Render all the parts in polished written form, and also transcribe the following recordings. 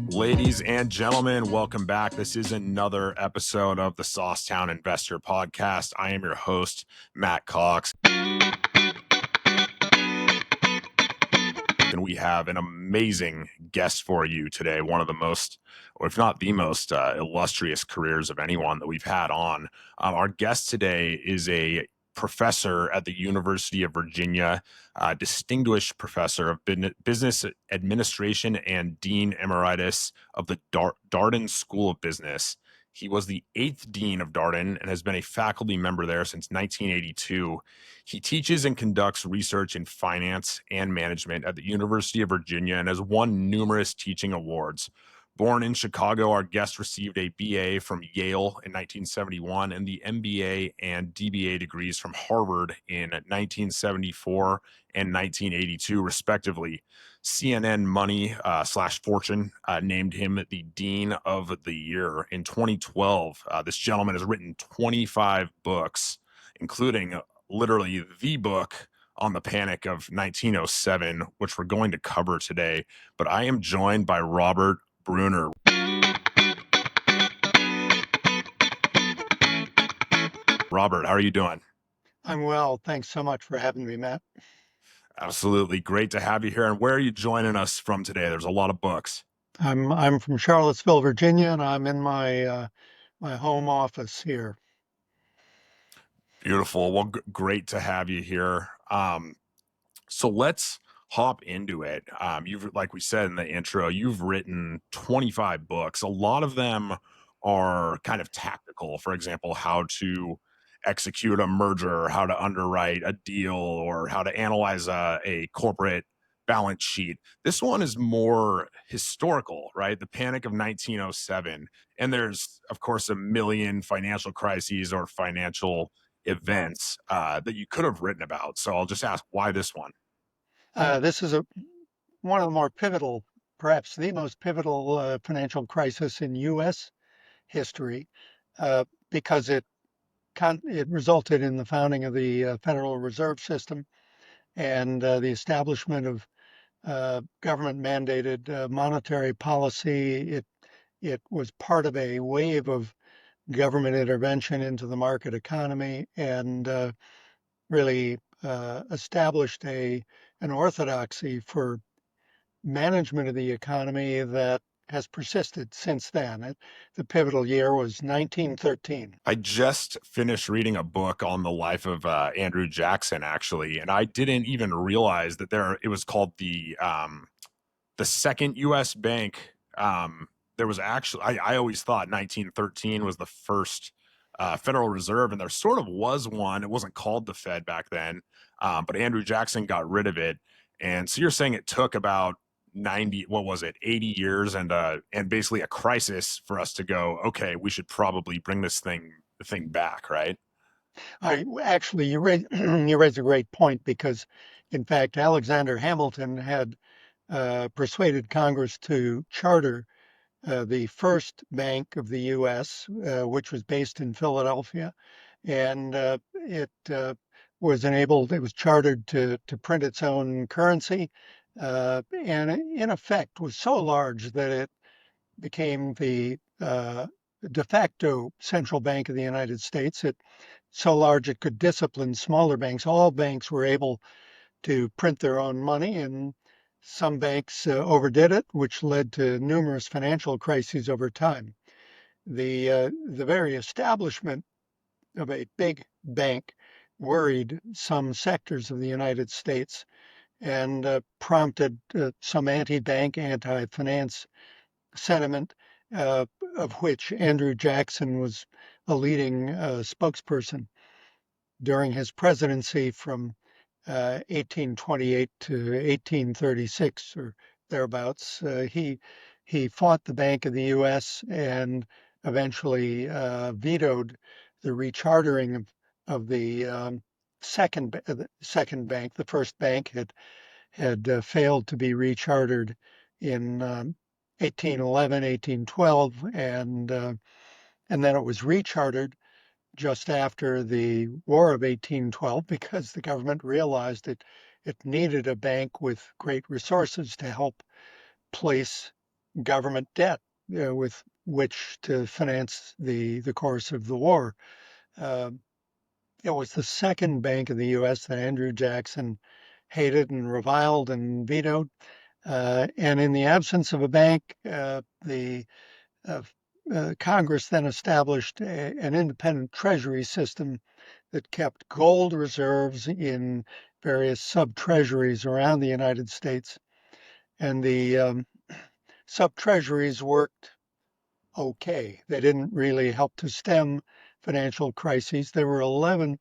Ladies and gentlemen, welcome back. This is another episode of the Saucetown Investor Podcast. I am your host, Matt Cox. And we have an amazing guest for you today. One of the most, or if not the most, illustrious careers of anyone that we've had on. Our guest today is a professor at the University of Virginia, distinguished professor of business administration and dean emeritus of the Darden School of Business. He was the 8th dean of Darden and has been a faculty member there since 1982. He teaches and conducts research in finance and management at the University of Virginia and has won numerous teaching awards. Born in Chicago, our guest received a BA from Yale in 1971 and the MBA and DBA degrees from Harvard in 1974 and 1982, respectively. CNN Money / Fortune named him the Dean of the Year in 2012. This gentleman has written 25 books, including literally the book on the Panic of 1907, which we're going to cover today. But I am joined by Robert Bruner. Robert, how are you doing? I'm well. Thanks so much for having me, Matt. Absolutely. Great to have you here. And where are you joining us from today? There's a lot of books. I'm from Charlottesville, Virginia, and I'm in my home office here. Beautiful. Well, great to have you here. So let's hop into it. Like we said in the intro, you've written 25 books. A lot of them are kind of tactical. For example, how to execute a merger, how to underwrite a deal, or how to analyze a corporate balance sheet. This one is more historical, right? The Panic of 1907. And there's, of course, a million financial crises or financial events that you could have written about. So I'll just ask, why this one? This is one of the more pivotal, perhaps the most pivotal financial crisis in U.S. history, because it resulted in the founding of the Federal Reserve System and the establishment of government-mandated monetary policy. It was part of a wave of government intervention into the market economy and really established an orthodoxy for management of the economy that has persisted since then. The pivotal year was 1913. I just finished reading a book on the life of Andrew Jackson, actually, and I didn't even realize that it was called the second U.S. bank. There was actually, I always thought 1913 was the first Federal Reserve, and there sort of was one. It wasn't called the Fed back then, but Andrew Jackson got rid of it. And so you're saying it took about 80 years and basically a crisis for us to go, okay, we should probably bring the thing back, right? Actually, you raise you raise a great point because, in fact, Alexander Hamilton had persuaded Congress to charter the first bank of the U.S., which was based in Philadelphia, and it it was chartered to print its own currency, and in effect was so large that it became the de facto central bank of the United States. It so large it could discipline smaller banks. All banks were able to print their own money, and some banks overdid it, which led to numerous financial crises over time. The very establishment of a big bank worried some sectors of the United States and prompted some anti-bank, anti-finance sentiment, of which Andrew Jackson was a leading spokesperson during his presidency from 1828 to 1836 or thereabouts. He fought the Bank of the U.S. and eventually vetoed the rechartering of the second bank. The first bank had failed to be rechartered in 1811, 1812, and then it was rechartered just after the War of 1812 because the government realized it needed a bank with great resources to help place government debt with which to finance the course of the war. Um, it was the second bank in the U.S. that Andrew Jackson hated and reviled and vetoed. And in the absence of a bank, the uh, Congress then established an independent treasury system that kept gold reserves in various sub treasuries around the United States. And the sub treasuries worked okay. They didn't really help to stem financial crises. There were 11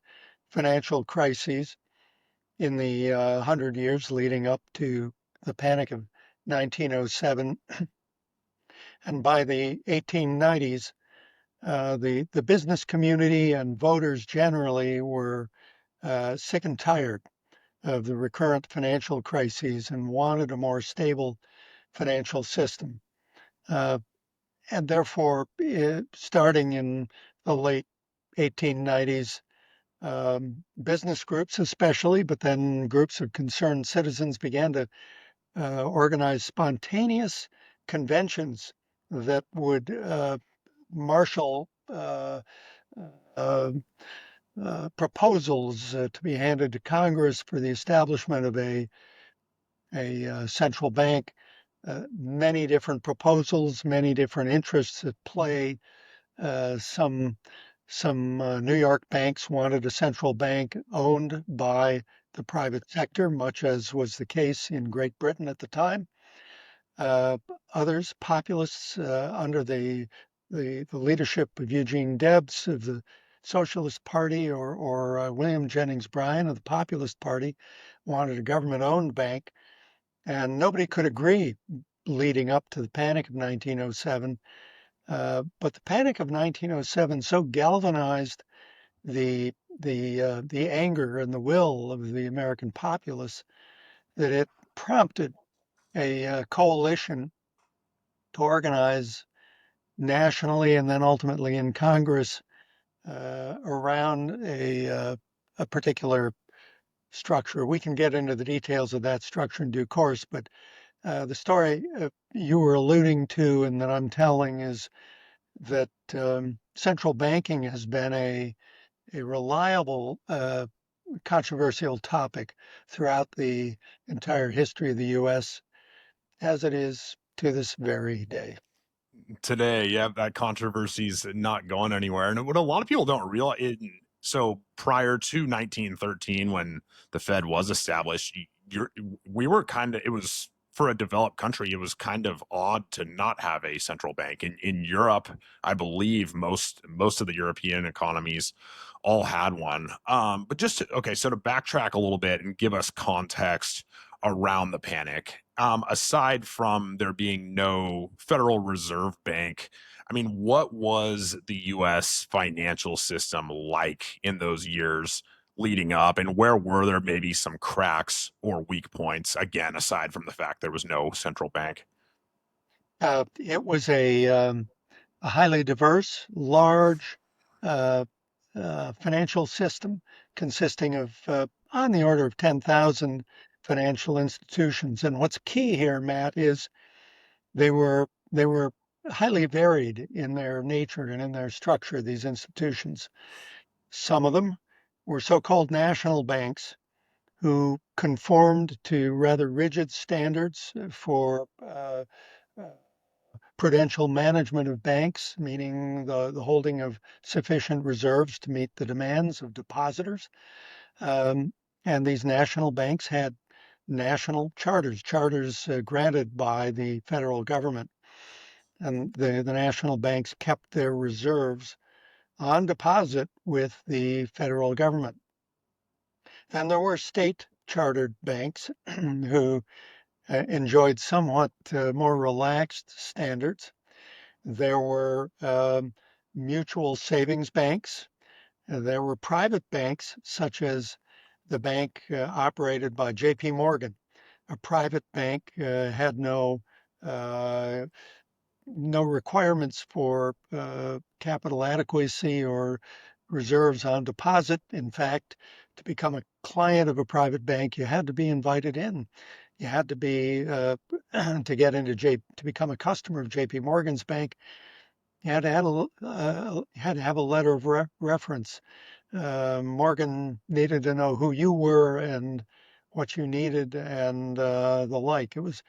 financial crises in the 100 years leading up to the Panic of 1907. And by the 1890s, the business community and voters generally were sick and tired of the recurrent financial crises and wanted a more stable financial system. Uh, and therefore, starting in the late 1890s, business groups, especially, but then groups of concerned citizens began to organize spontaneous conventions that would marshal uh, proposals to be handed to Congress for the establishment of a central bank. Many different proposals, many different interests at play. Some New York banks wanted a central bank owned by the private sector, much as was the case in Great Britain at the time. Uh, Others, populists under the leadership of Eugene Debs of the Socialist Party or William Jennings Bryan of the Populist Party, wanted a government-owned bank, and nobody could agree leading up to the Panic of 1907. But the Panic of 1907 so galvanized the anger and the will of the American populace that it prompted a coalition to organize nationally and then ultimately in Congress around a particular structure. We can get into the details of that structure in due course, but the story you were alluding to and that I'm telling is that central banking has been a reliable controversial topic throughout the entire history of the U.S., as it is to this very day. Today, yeah, that controversy's not going anywhere. And what a lot of people don't realize, so prior to 1913, when the Fed was established, we were kind of, it was for a developed country, it was kind of odd to not have a central bank. In Europe, I believe most of the European economies all had one. But okay, so to backtrack a little bit and give us context around the panic. Aside from there being no Federal Reserve Bank, I mean, what was the U.S. financial system like in those years leading up, and where were there maybe some cracks or weak points? Again, aside from the fact there was no central bank. It was a highly diverse, large uh, financial system consisting of on the order of 10,000 financial institutions. And what's key here, Matt, is they were highly varied in their nature and in their structure, these institutions. Some of them were so-called national banks who conformed to rather rigid standards for uh, prudential management of banks, meaning the holding of sufficient reserves to meet the demands of depositors. Um, and these national banks had national charters granted by the federal government. And the national banks kept their reserves on deposit with the federal government. Then there were state chartered banks who enjoyed somewhat more relaxed standards. There were mutual savings banks. There were private banks, such as the bank operated by J.P. Morgan. A private bank had no uh, no requirements for capital adequacy or reserves on deposit. In fact, to become a client of a private bank, you had to be invited in. You had to be to get into to become a customer of J.P. Morgan's bank. You had to have a letter of reference. Morgan needed to know who you were and what you needed and the like. It was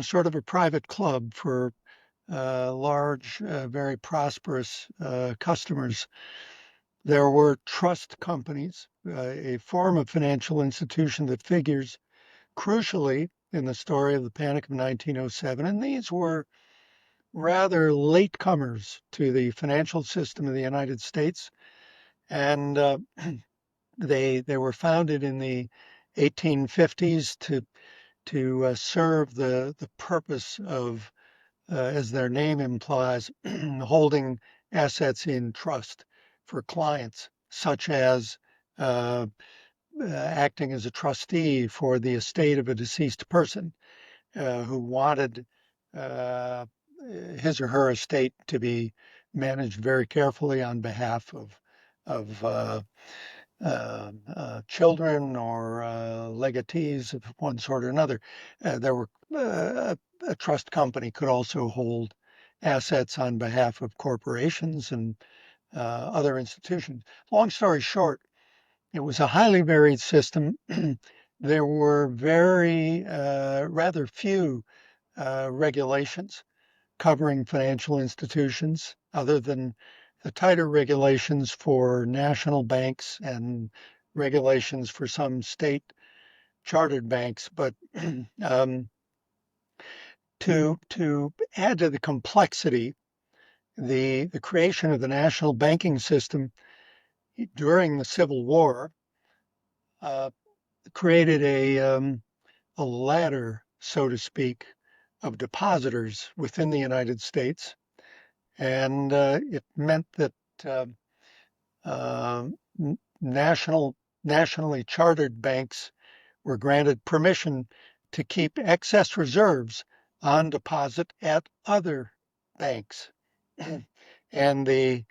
sort of a private club for large, very prosperous customers. There were trust companies, a form of financial institution that figures crucially in the story of the Panic of 1907. And these were rather latecomers to the financial system of the United States. And they were founded in the 1850s to serve the purpose of as their name implies, holding assets in trust for clients, such as uh, acting as a trustee for the estate of a deceased person who wanted uh, his or her estate to be managed very carefully on behalf of children or legatees of one sort or another. There were a trust company could also hold assets on behalf of corporations and other institutions. Long story short, it was a highly varied system. There were rather few regulations covering financial institutions other than the tighter regulations for national banks and regulations for some state chartered banks. But um, to add to the complexity, the creation of the national banking system during the Civil War uh, created a ladder, so to speak, of depositors within the United States, and it meant that uh, uh, national nationally chartered banks were granted permission to keep excess reserves on deposit at other banks. And the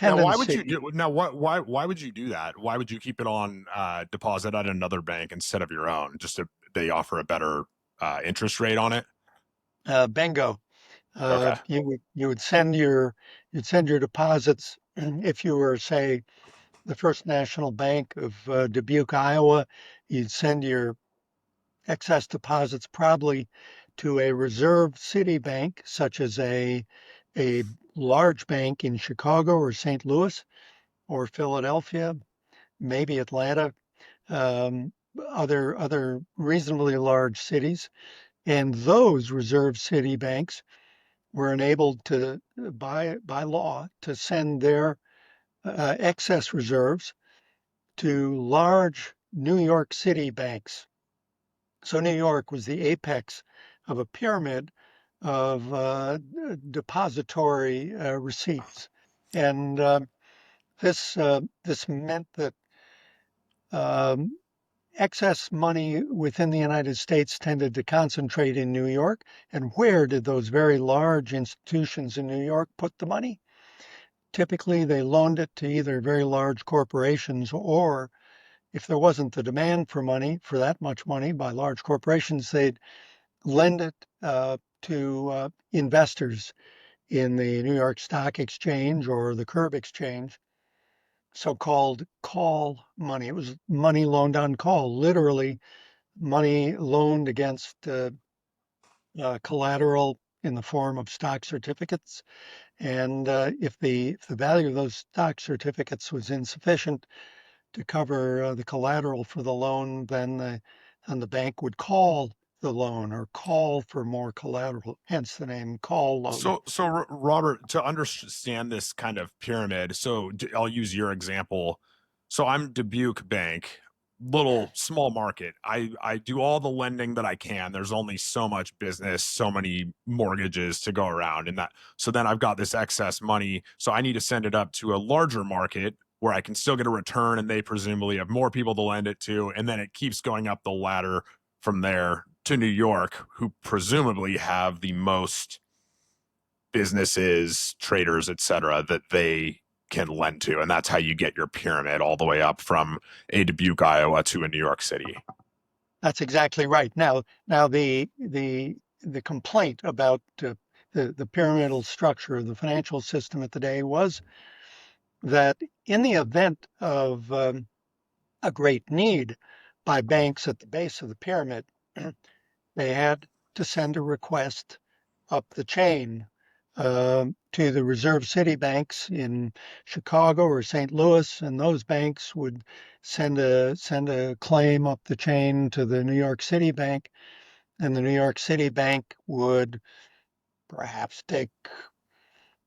Now, why would you tendency, do? Now, why would you do that? Why would you keep it on deposit at another bank instead of your own? Just to they offer a better interest rate on it. bingo, Okay. you'd send your deposits if you were, say, the First National Bank of Dubuque, Iowa. You'd send your excess deposits probably to a reserve city bank, such as a large bank in Chicago or St. Louis or Philadelphia, maybe Atlanta, um, other reasonably large cities. And those reserve city banks were enabled to, by law, to send their excess reserves to large New York City banks. So New York was the apex of a pyramid of depository receipts, and this meant that um, excess money within the United States tended to concentrate in New York. And where did those very large institutions in New York put the money? Typically, they loaned it to either very large corporations, or if there wasn't the demand for money, for that much money by large corporations, they'd lend it to investors in the New York Stock Exchange or the Curb Exchange, so-called call money. It was money loaned on call, literally money loaned against collateral in the form of stock certificates. And if the value of those stock certificates was insufficient to cover the collateral for the loan, then the bank would call the loan or call for more collateral, hence the name call loan. Robert, to understand this kind of pyramid, I'll use your example. So I'm Dubuque Bank, little small market. I do all the lending that I can. There's only so much business, so many mortgages to go around, and that. So then I've got this excess money, so I need to send it up to a larger market where I can still get a return, and they presumably have more people to lend it to, and then it keeps going up the ladder from there to New York, who presumably have the most businesses, traders, etc., that they can lend to, and that's how you get your pyramid all the way up from a Dubuque, Iowa, to a New York City. That's exactly right. Now the complaint about the pyramidal structure of the financial system at the day was that in the event of a great need by banks at the base of the pyramid, they had to send a request up the chain to the reserve city banks in Chicago or St. Louis, and those banks would send a claim up the chain to the New York City bank, and the New York City bank would perhaps take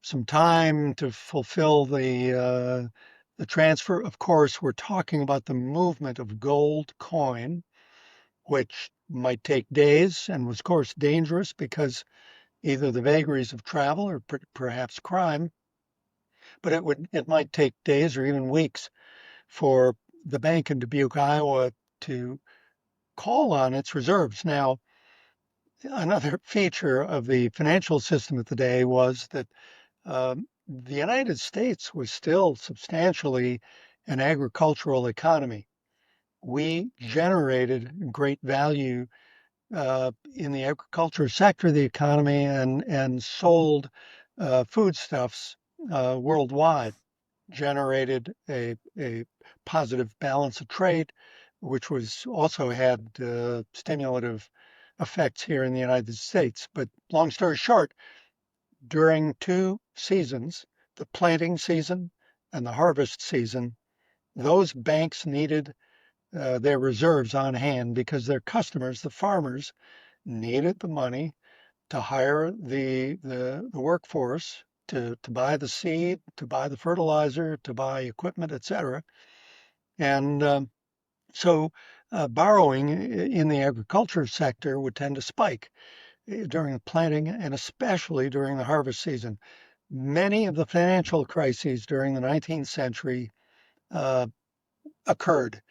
some time to fulfill the transfer. Of course, we're talking about the movement of gold coin, which might take days and was, of course, dangerous because either the vagaries of travel or perhaps crime. But it might take days or even weeks for the bank in Dubuque, Iowa, to call on its reserves. Now, another feature of the financial system of the day was that the United States was still substantially an agricultural economy. We generated great value in the agriculture sector of the economy and sold foodstuffs worldwide, generated a positive balance of trade, which was also had stimulative effects here in the United States. But long story short, during two seasons, the planting season and the harvest season, those banks needed their reserves on hand because their customers, the farmers, needed the money to hire the workforce to buy the seed, to buy the fertilizer, to buy equipment, etc. And so borrowing in the agriculture sector would tend to spike during the planting and especially during the harvest season. Many of the financial crises during the 19th century uh, occurred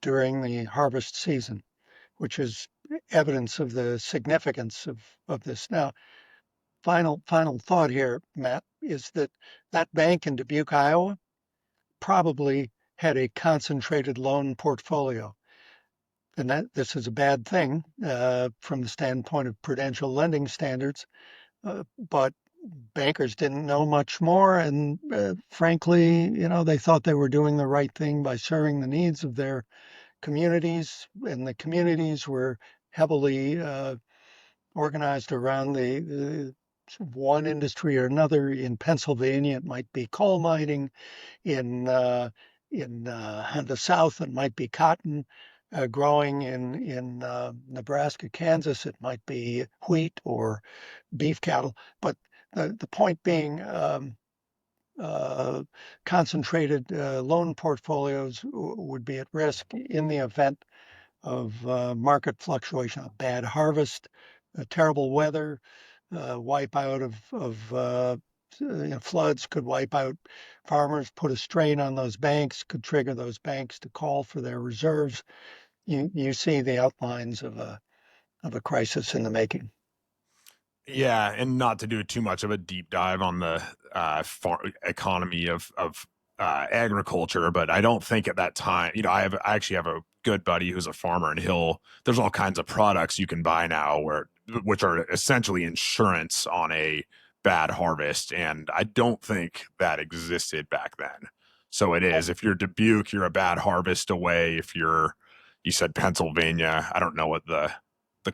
during the harvest season, which is evidence of the significance of this. Now, final thought here, Matt, is that that bank in Dubuque, Iowa, probably had a concentrated loan portfolio. And that this is a bad thing from the standpoint of prudential lending standards, but bankers didn't know much more, and frankly, they thought they were doing the right thing by serving the needs of their communities, and the communities were heavily organized around the one industry or another. In Pennsylvania, it might be coal mining. In the South, it might be cotton growing. In Nebraska, Kansas, it might be wheat or beef cattle. But the point being, uh, concentrated loan portfolios would be at risk in the event of market fluctuation, a bad harvest, terrible weather, wipeout of floods could wipe out farmers, put a strain on those banks, could trigger those banks to call for their reserves. You see the outlines of a crisis in the making. Yeah, and not to do too much of a deep dive on the economy of agriculture, but I don't think at that time, I actually have a good buddy who's a farmer, and there's all kinds of products you can buy now which are essentially insurance on a bad harvest, and I don't think that existed back then. So it is. If you're Dubuque, you're a bad harvest away. If you said Pennsylvania, I don't know what the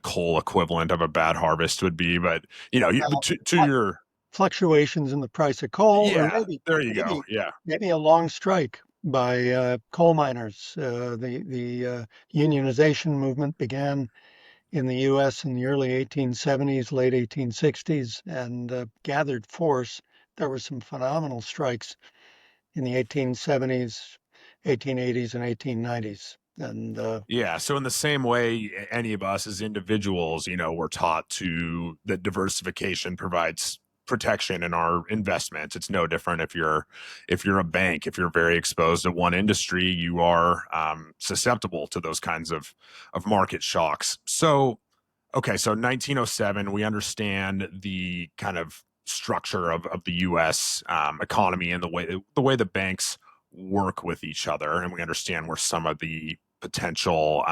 coal equivalent of a bad harvest would be, but Well, to your fluctuations in the price of coal, or yeah, there you go. maybe Yeah. maybe a long strike by coal miners. The unionization movement began in the U.S. in the early 1870s, late 1860s, and gathered force. There were some phenomenal strikes in the 1870s, 1880s, and 1890s. And Yeah. So in the same way, any of us as individuals, we're taught that diversification provides protection in our investments. It's no different if you're a bank. If you're very exposed to one industry, you are susceptible to those kinds of market shocks. So okay, so 1907, we understand the kind of structure of the U.S. Economy and the way the banks work with each other, and we understand where some of the potential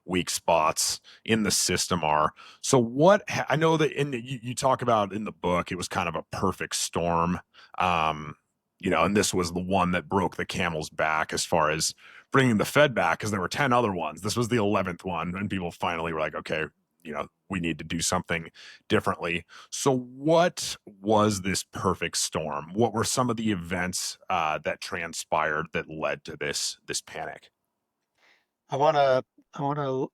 weak spots in the system are. So, I know that you talk about in the book, it was kind of a perfect storm. Um, and this was the one that broke the camel's back as far as bringing the Fed back, because there were 10 other ones. This was the 11th one, and people finally were like, okay, we need to do something differently. So, what was this perfect storm? What were some of the events that transpired that led to this panic? I want to I want to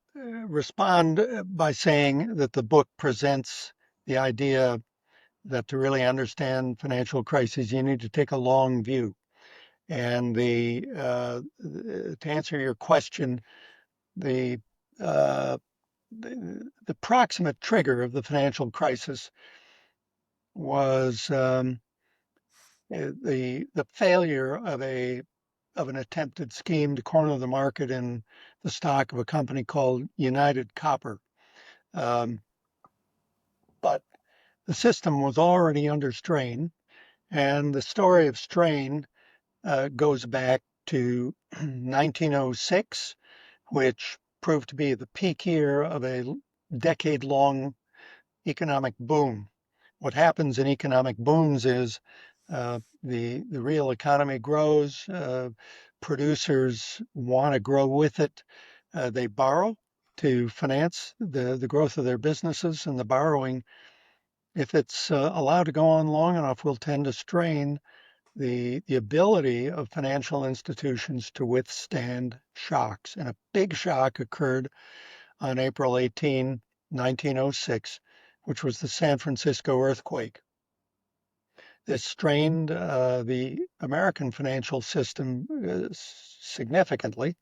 respond by saying that the book presents the idea that to really understand financial crises, you need to take a long view. And to answer your question, the uh, the proximate trigger of the financial crisis was the failure of an attempted scheme to corner the market in the stock of a company called United Copper. Um, but the system was already under strain, and the story of strain goes back to 1906, which proved to be the peak year of a decade long economic boom. What happens in economic booms is the real economy grows. Producers want to grow with it. They borrow to finance the growth of their businesses, and the borrowing, if it's allowed to go on long enough, will tend to strain the ability of financial institutions to withstand shocks. And a big shock occurred on April 18, 1906, which was the San Francisco earthquake. This strained the American financial system significantly.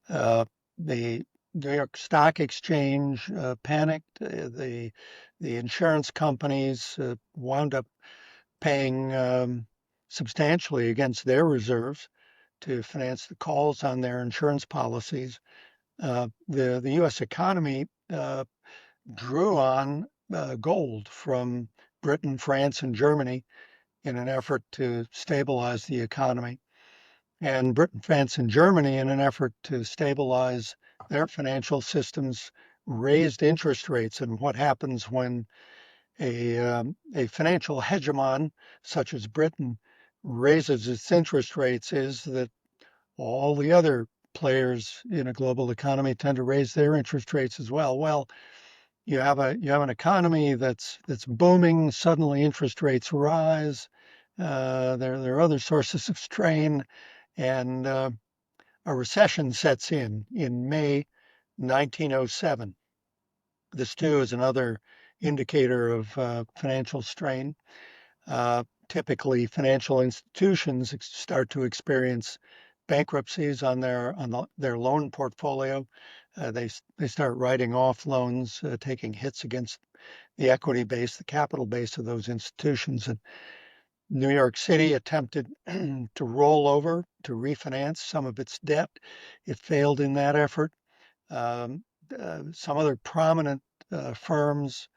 The New York Stock Exchange panicked. The insurance companies wound up paying substantially against their reserves to finance the calls on their insurance policies. The U.S. economy drew on gold from Britain, France, and Germany in an effort to stabilize the economy. And Britain, France, and Germany, in an effort to stabilize their financial systems, raised interest rates. And what happens when a financial hegemon such as Britain raises its interest rates is that all the other players in a global economy tend to raise their interest rates as well. Well, you have an economy that's booming. Suddenly, interest rates rise. There are other sources of strain, and a recession sets in May 1907. This too is another indicator of financial strain. Typically, financial institutions start to experience bankruptcies on their loan portfolio. They start writing off loans, taking hits against the equity base, the capital base of those institutions. And New York City attempted to roll over, to refinance some of its debt. It failed in that effort. Um, some other prominent firms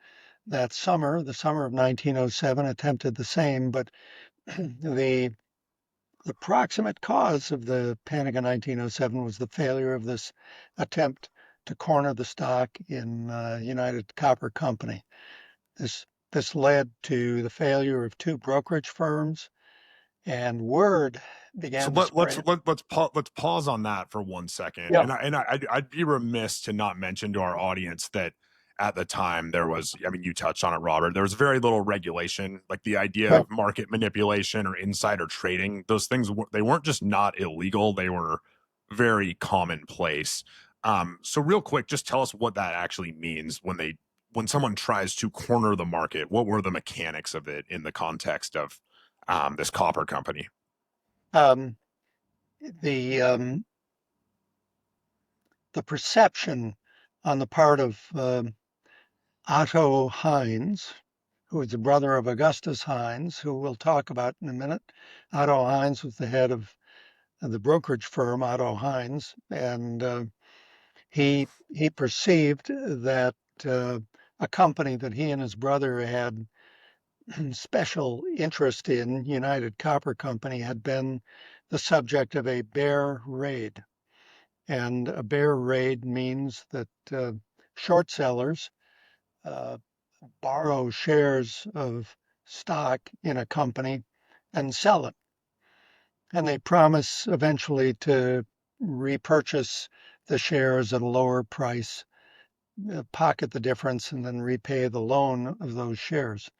that summer, the summer of 1907, attempted the same, but the the proximate cause of the panic of 1907 was the failure of this attempt to corner the stock in United Copper Company. This led to the failure of two brokerage firms, and word So began to spread. let's pause on that for 1 second, Yeah. I'd be remiss to not mention to our audience that at the time there was, I mean, you touched on it, Robert. There was very little regulation, like the idea Right. of market manipulation or insider trading. Those things they weren't just not illegal; they were very commonplace. So real quick, just tell us what that actually means when someone tries to corner the market. What were the mechanics of it in the context of this copper company? Um, the um, the perception on the part of Otto Hines, who is the brother of Augustus Hines, who we'll talk about in a minute. Otto Hines was the head of the brokerage firm Otto Hines, and he perceived that a company that he and his brother had special interest in United Copper Company had been the subject of a bear raid. And a bear raid means that short sellers uh, borrow shares of stock in a company and sell it. And they promise eventually to repurchase the shares at a lower price, pocket the difference, and then repay the loan of those shares.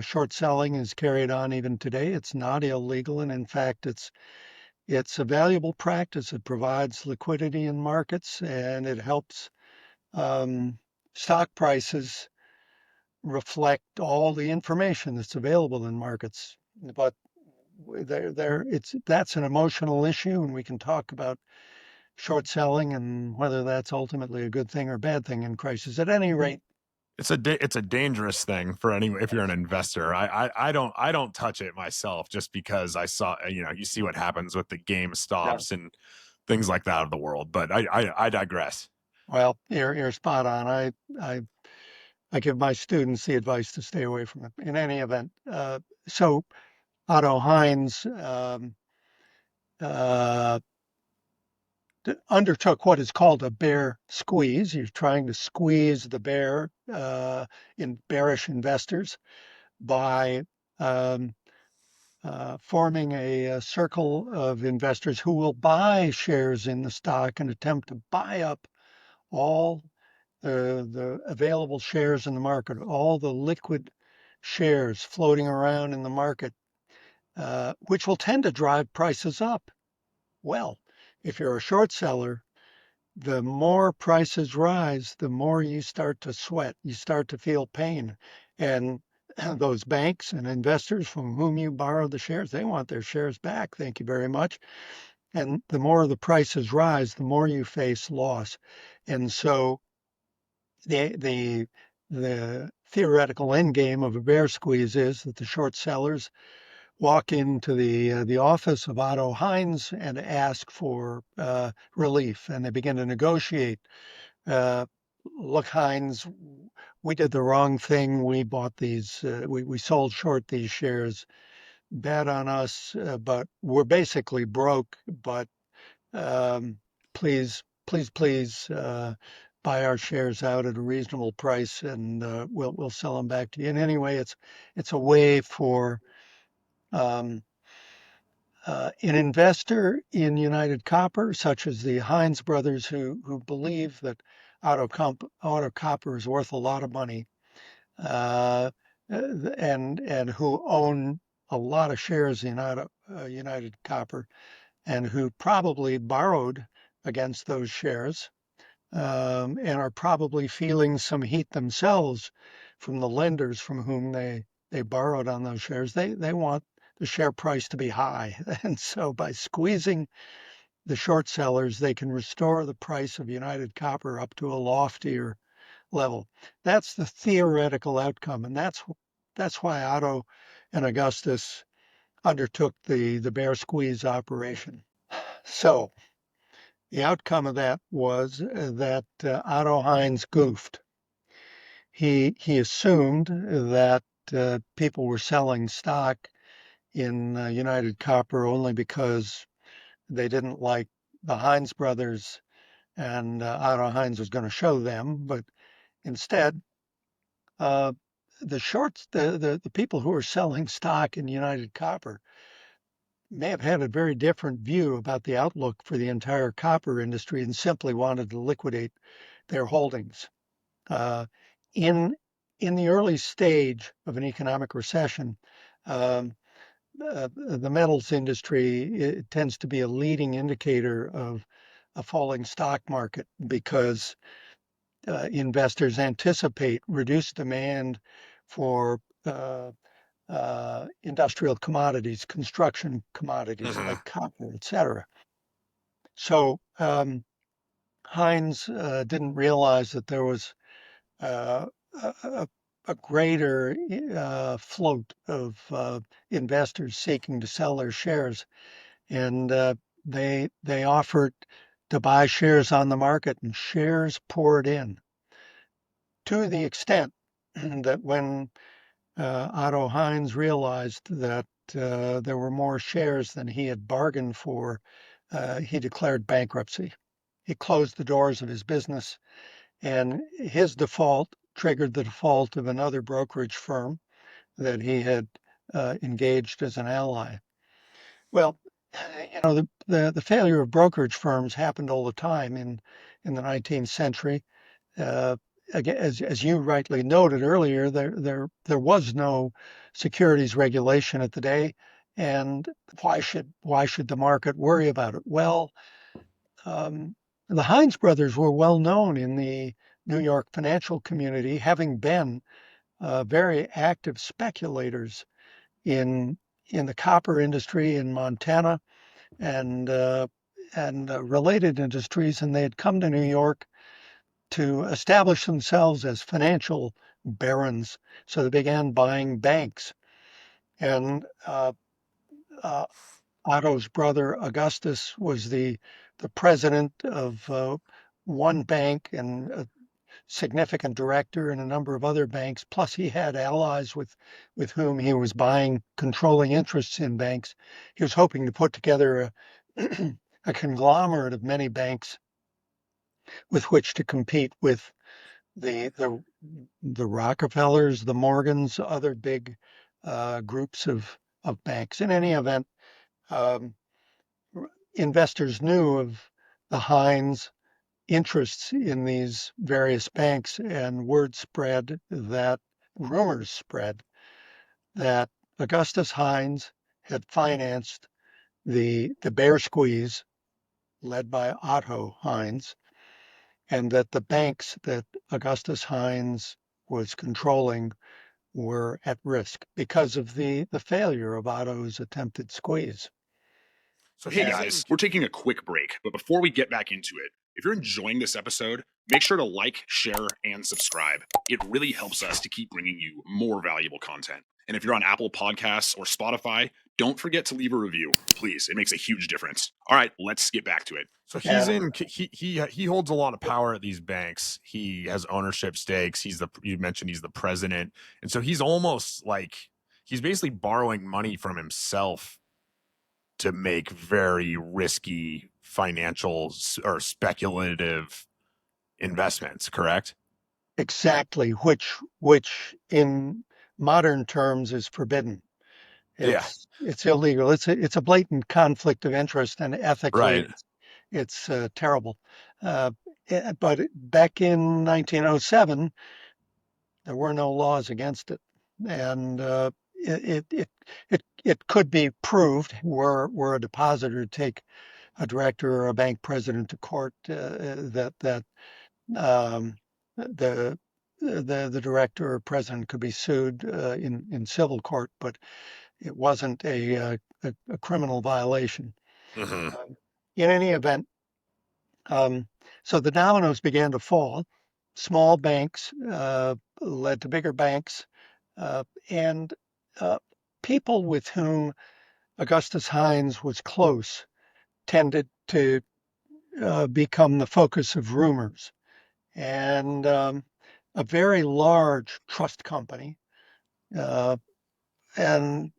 Short selling is carried on even today. It's not illegal, and in fact, it's a valuable practice. It provides liquidity in markets, and it helps um, stock prices reflect all the information that's available in markets. But it's that's an emotional issue, and we can talk about short selling and whether that's ultimately a good thing or bad thing in crisis. At any rate, It's a dangerous thing for any if you're an investor. I don't touch it myself just because I saw you see what happens with the game yeah. stops and things like that of the world. But I digress. Well, you're spot on. I I give my students the advice to stay away from it. In any event, so Otto Hines uh, undertook what is called a bear squeeze. He's trying to squeeze the bear in bearish investors by um, forming a circle of investors who will buy shares in the stock and attempt to buy up all the available shares in the market, all the liquid shares floating around in the market, which will tend to drive prices up. Well, if you're a short seller, the more prices rise, the more you start to sweat, you start to feel pain. And those banks and investors from whom you borrow the shares, they want their shares back. Thank you very much. And the more the prices rise, the more you face loss. And so the the theoretical end game of a bear squeeze is that the short sellers walk into the office of Otto Hines and ask for relief, and they begin to negotiate. Uh, Look, Hines, we did the wrong thing. We bought these. We sold short these shares. Bad on us, but we're basically broke. But um, please, buy our shares out at a reasonable price, and we'll sell them back to you. And anyway, it's a way for um, an investor in United Copper, such as the Hines brothers, who believe that Auto Copper is worth a lot of money, uh, and who own a lot of shares in United Copper, and who probably borrowed against those shares, and are probably feeling some heat themselves from the lenders from whom they borrowed on those shares. They want the share price to be high, and so by squeezing the short sellers, they can restore the price of United Copper up to a loftier level. That's the theoretical outcome, and that's why Otto and Augustus undertook the bear squeeze operation. So the outcome of that was that Otto Hines goofed. He assumed that people were selling stock in United Copper only because they didn't like the Hines brothers, and Otto Hines was going to show them. But instead, uh, the people who were selling stock in United Copper may have had a very different view about the outlook for the entire copper industry and simply wanted to liquidate their holdings. Uh, in in the early stage of an economic recession, um, the metals industry it tends to be a leading indicator of a falling stock market because investors anticipate reduced demand for industrial commodities, construction commodities Mhm. like copper, etc. So Hines didn't realize that there was uh, a, a greater float of investors seeking to sell their shares, and they offered to buy shares on the market, and shares poured in to the extent that when Otto Heinz realized that there were more shares than he had bargained for. He declared bankruptcy. He closed the doors of his business, and his default triggered the default of another brokerage firm that he had engaged as an ally. Well, the failure of brokerage firms happened all the time in the 19th century. Uh, Again, as you rightly noted earlier, there was no securities regulation at the day, and why should the market worry about it? Well, um, the Heinz brothers were well known in the New York financial community, having been very active speculators in in the copper industry in Montana and related industries, and they had come to New York to establish themselves as financial barons. So they began buying banks. And uh, Otto's brother Augustus was the president of one bank and a significant director in a number of other banks. Plus, he had allies with whom he was buying controlling interests in banks. He was hoping to put together a conglomerate of many banks with which to compete with the the the Rockefellers, the Morgans, other big groups of banks. In any event, um, investors knew of the Heinz interests in these various banks, and rumors spread that Augustus Heinz had financed the bear squeeze led by Otto Heinz, and that the banks that Augustus Heinz was controlling were at risk because of the failure of Otto's attempted squeeze. So, hey And guys, we're taking a quick break, but before we get back into it, if you're enjoying this episode, make sure to like, share, and subscribe. It really helps us to keep bringing you more valuable content. And if you're on Apple Podcasts or Spotify, don't forget to leave a review. Please, it makes a huge difference. All right, let's get back to it. So he's and in. He holds a lot of power at these banks. He has ownership stakes. You mentioned he's the president, and so he's almost like he's basically borrowing money from himself to make very risky financial or speculative investments, correct? exactly which in modern terms is forbidden. Yeah, It's illegal. It's a blatant conflict of interest, and ethically, right. it's terrible. Uh, but back in 1907, there were no laws against it, and it could be proved were a depositor take a director or a bank president to court that um, the the director or president could be sued in civil court, but it wasn't a criminal violation. Hmm. Um, in any event, um, so the dominoes began to fall. Small banks led to bigger banks, and uh, people with whom Augustus Hines was close tended to become the focus of rumors. And a very large trust company, uh, and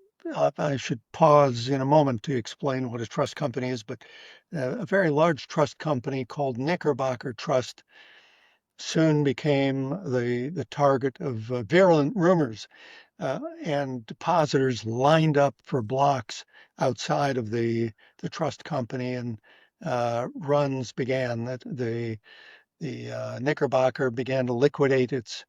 I should pause in a moment to explain what a trust company is, but a very large trust company called Knickerbocker Trust soon became the target of virulent rumors, and depositors lined up for blocks outside of the trust company, and runs began. That the Knickerbocker began to liquidate its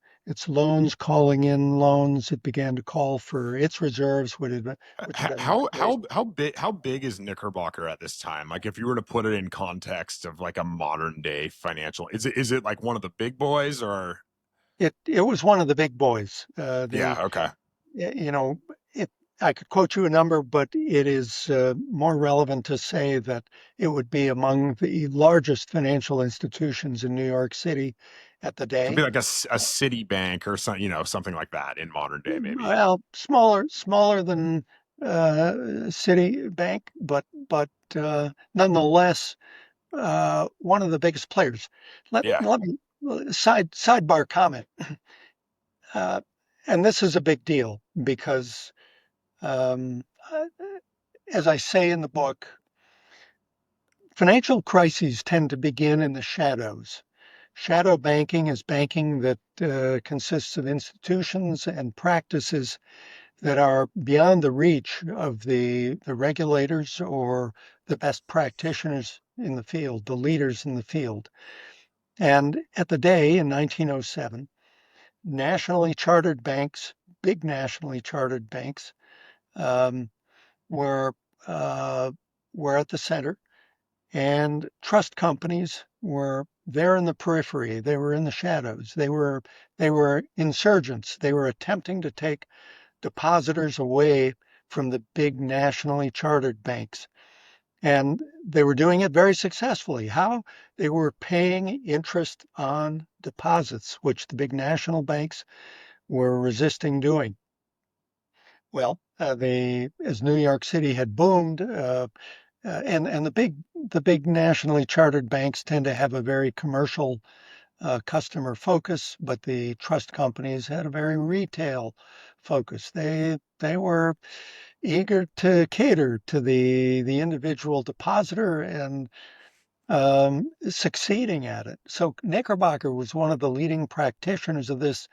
loans, calling in loans. It began to call for its reserves, which had been liquidated. How big is Knickerbocker at this time? Like, if you were to put it in context of like a modern day financial, is it like one of the big boys or? It was one of the big boys. Yeah, okay. You know, it. I could quote you a number, but it is more relevant to say that it would be among the largest financial institutions in New York City at the So it'd be day. like a Citibank or something like that in modern day, maybe. Well, smaller than Citibank, but nonetheless one of the biggest players. Let Yeah. let me sidebar comment. Uh, And this is a big deal because, um, uh, as I say in the book, financial crises tend to begin in the shadows. Shadow banking is banking that consists of institutions and practices that are beyond the reach of the regulators or the best practitioners in the field, the leaders in the field. And at the day in 1907, nationally chartered banks, big nationally chartered banks, um, were uh, were at the center, and trust companies were there in the periphery. They were in the shadows. They were insurgents. They were attempting to take depositors away from the big nationally chartered banks. And they were doing it very successfully. How? They were paying interest on deposits, which the big national banks were resisting doing. Well, as New York City had boomed, and the big nationally chartered banks tend to have a very commercial customer focus, but the trust companies had a very retail focus. They were eager to cater to the individual depositor and succeeding at it. So Knickerbocker was one of the leading practitioners of this,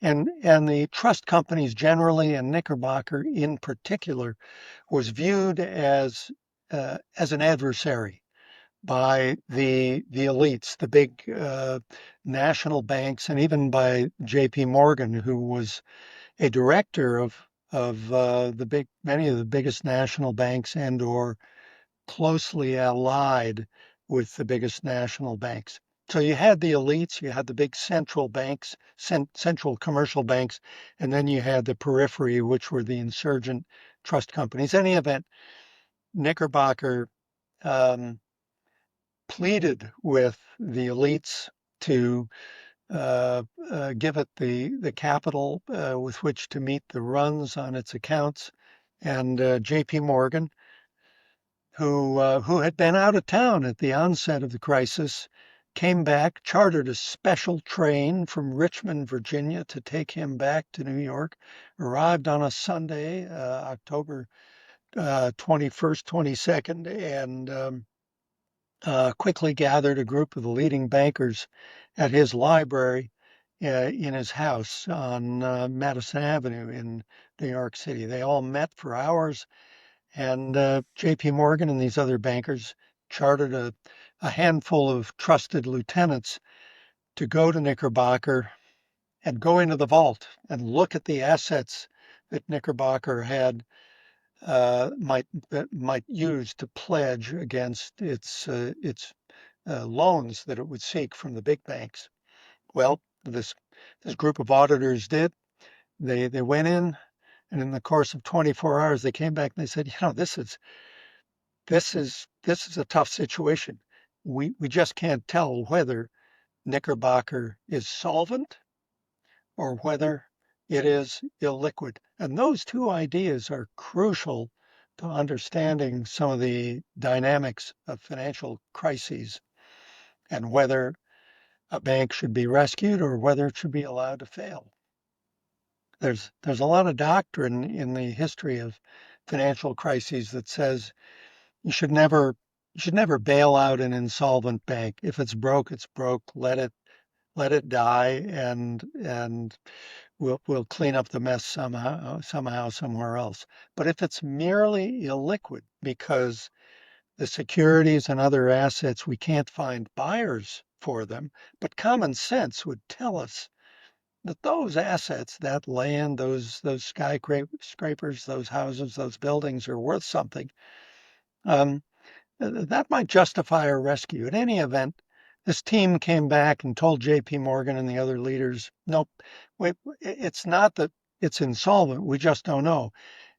and the trust companies generally, and Knickerbocker in particular, was viewed as an adversary by the elites, the big national banks, and even by J.P. Morgan, who was a director of the big many of the biggest national banks and or closely allied with the biggest national banks. So you had the elites, you had the big central banks, central commercial banks, and then you had the periphery, which were the insurgent trust companies. In any event, Knickerbocker um, pleaded with the elites to give it the capital with which to meet the runs on its accounts. And J.P. Morgan, who had been out of town at the onset of the crisis, came back, chartered a special train from Richmond, Virginia, to take him back to New York. Arrived on a Sunday, October 21st, 22nd, and quickly gathered a group of the leading bankers at his library in his house on Madison Avenue in New York City. They all met for hours, and J.P. Morgan and these other bankers chartered a handful of trusted lieutenants to go to Knickerbocker and go into the vault and look at the assets that Knickerbocker had might use to pledge against its loans that it would seek from the big banks. Well, this group of auditors did. They went in, and in the course of 24 hours, they came back and they said, this is a tough situation. We just can't tell whether Knickerbocker is solvent or whether it is illiquid. And those two ideas are crucial to understanding some of the dynamics of financial crises and whether a bank should be rescued or whether it should be allowed to fail. There's a lot of doctrine in the history of financial crises that says you should never you should never bail out an insolvent bank. If it's broke, it's broke. Let it die, and we'll clean up the mess somehow somewhere else. But if it's merely illiquid because the securities and other assets, we can't find buyers for them, but common sense would tell us that those assets, that land, those skyscrapers, those houses, those buildings are worth something. Um, that might justify a rescue. In any event, this team came back and told J.P. Morgan and the other leaders, nope, it's not that it's insolvent. We just don't know.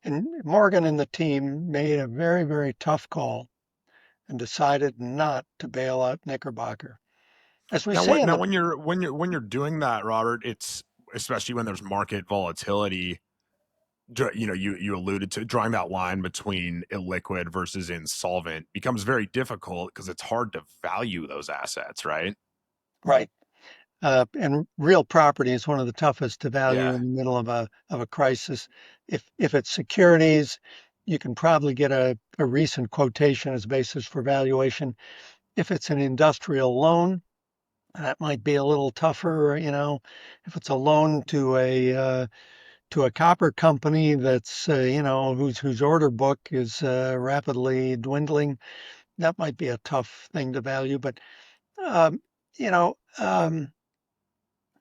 And Morgan and the team made a very, very tough call and decided not to bail out Knickerbocker. As we Now, say what? in Now, the when you're doing that, Robert, it's especially when there's market volatility. You alluded to drawing that line between illiquid versus insolvent becomes very difficult because it's hard to value those assets, right? right, And real property is one of the toughest to value Yeah. in the middle of a crisis. If it's securities, you can probably get a recent quotation as basis for valuation. If it's an industrial loan, that might be a little tougher. If it's a loan to a copper company that's whose order book is rapidly dwindling, that might be a tough thing to value. But um, you know, um,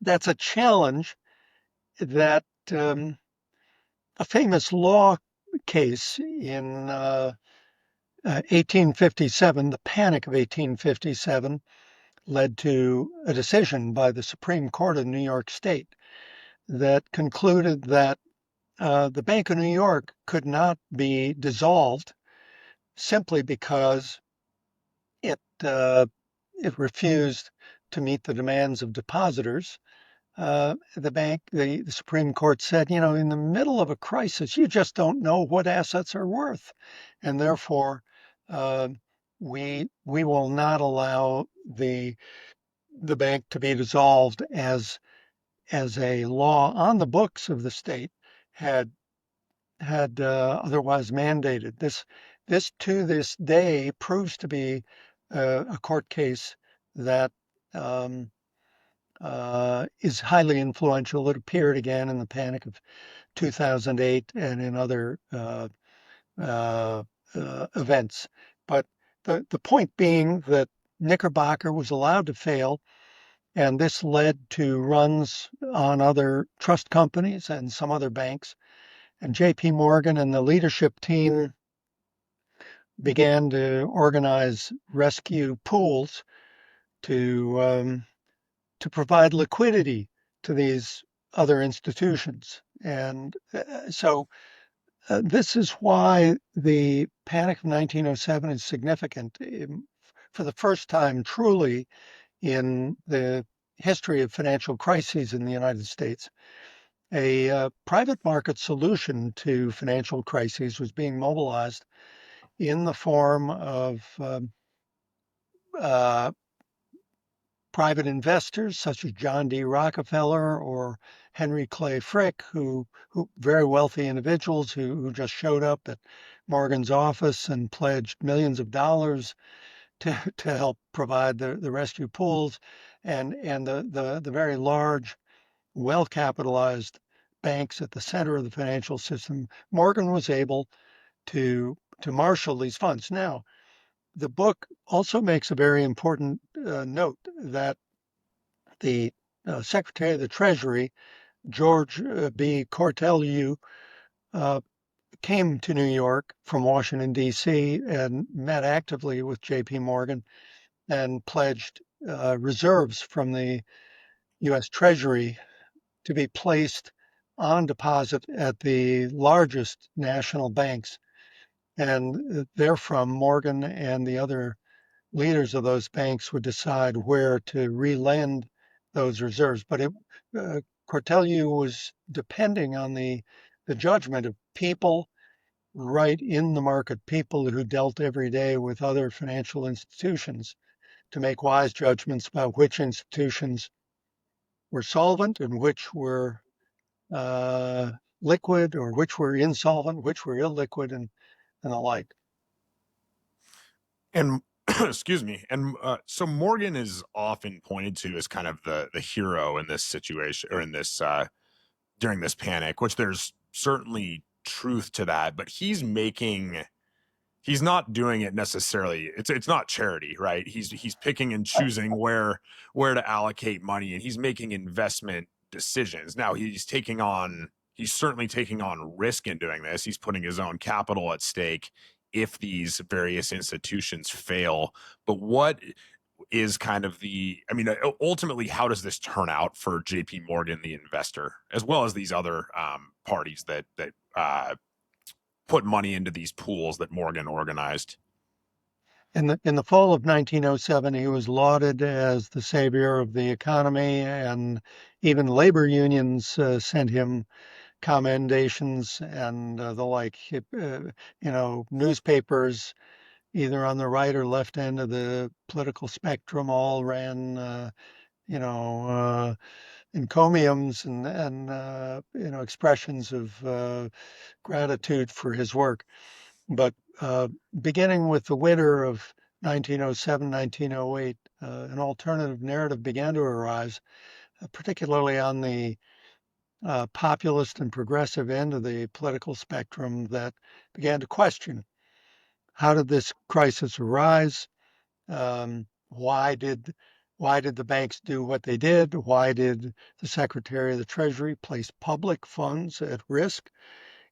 that's a challenge that a famous law case in 1857, the Panic of 1857, led to a decision by the Supreme Court of New York State that concluded that the Bank of New York could not be dissolved simply because it uh, it refused to meet the demands of depositors. The Supreme Court said, in the middle of a crisis, you just don't know what assets are worth, and therefore, uh, we will not allow the bank to be dissolved as a law on the books of the state had otherwise mandated. This to this day proves to be a court case that um, is highly influential. It appeared again in the Panic of 2008 and in other uh, events. But the point being that Knickerbocker was allowed to fail, and this led to runs on other trust companies and some other banks. And JP Morgan and the leadership team began to organize rescue pools to to provide liquidity to these other institutions. And this is why the Panic of 1907 is significant. For the first time, truly, in the history of financial crises in the United States, a private market solution to financial crises was being mobilized in the form of uh, private investors such as John D. Rockefeller or Henry Clay Frick, who very wealthy individuals who just showed up at Morgan's office and pledged millions of dollars to help provide the rescue pools, and the very large, well capitalized banks at the center of the financial system. Morgan was able to marshal these funds. Now, the book also makes a very important note that the Secretary of the Treasury, George B. Cortelyou, uh, came to New York from Washington, D.C., and met actively with J.P. Morgan and pledged reserves from the U.S. Treasury to be placed on deposit at the largest national banks. And therefrom, Morgan and the other leaders of those banks would decide where to relend those reserves. But uh, Cortelyou was depending on the judgment of people right in the market, people who dealt every day with other financial institutions to make wise judgments about which institutions were solvent and which were uh, liquid or which were insolvent, which were illiquid, and the like. And excuse me. And so Morgan is often pointed to as kind of the hero in this situation, or in this during this panic, which there's certainly truth to that, but he's not doing it necessarily. It's not charity, right? He's picking and choosing where to allocate money, and he's making investment decisions. Now he's certainly taking on risk in doing this. He's putting his own capital at stake if these various institutions fail. But what is kind of I mean, ultimately, how does this turn out for JP Morgan, the investor, as well as these other parties that put money into these pools that Morgan organized? In the fall of 1907, he was lauded as the savior of the economy, and even labor unions sent him commendations and the like. Newspapers, either on the right or left end of the political spectrum, all ran encomiums and expressions of gratitude for his work. But beginning with the winter of 1907, 1908, an alternative narrative began to arise, particularly on the populist and progressive end of the political spectrum that began to question how did this crisis arise? Why did the banks do what they did? Why did the Secretary of the Treasury place public funds at risk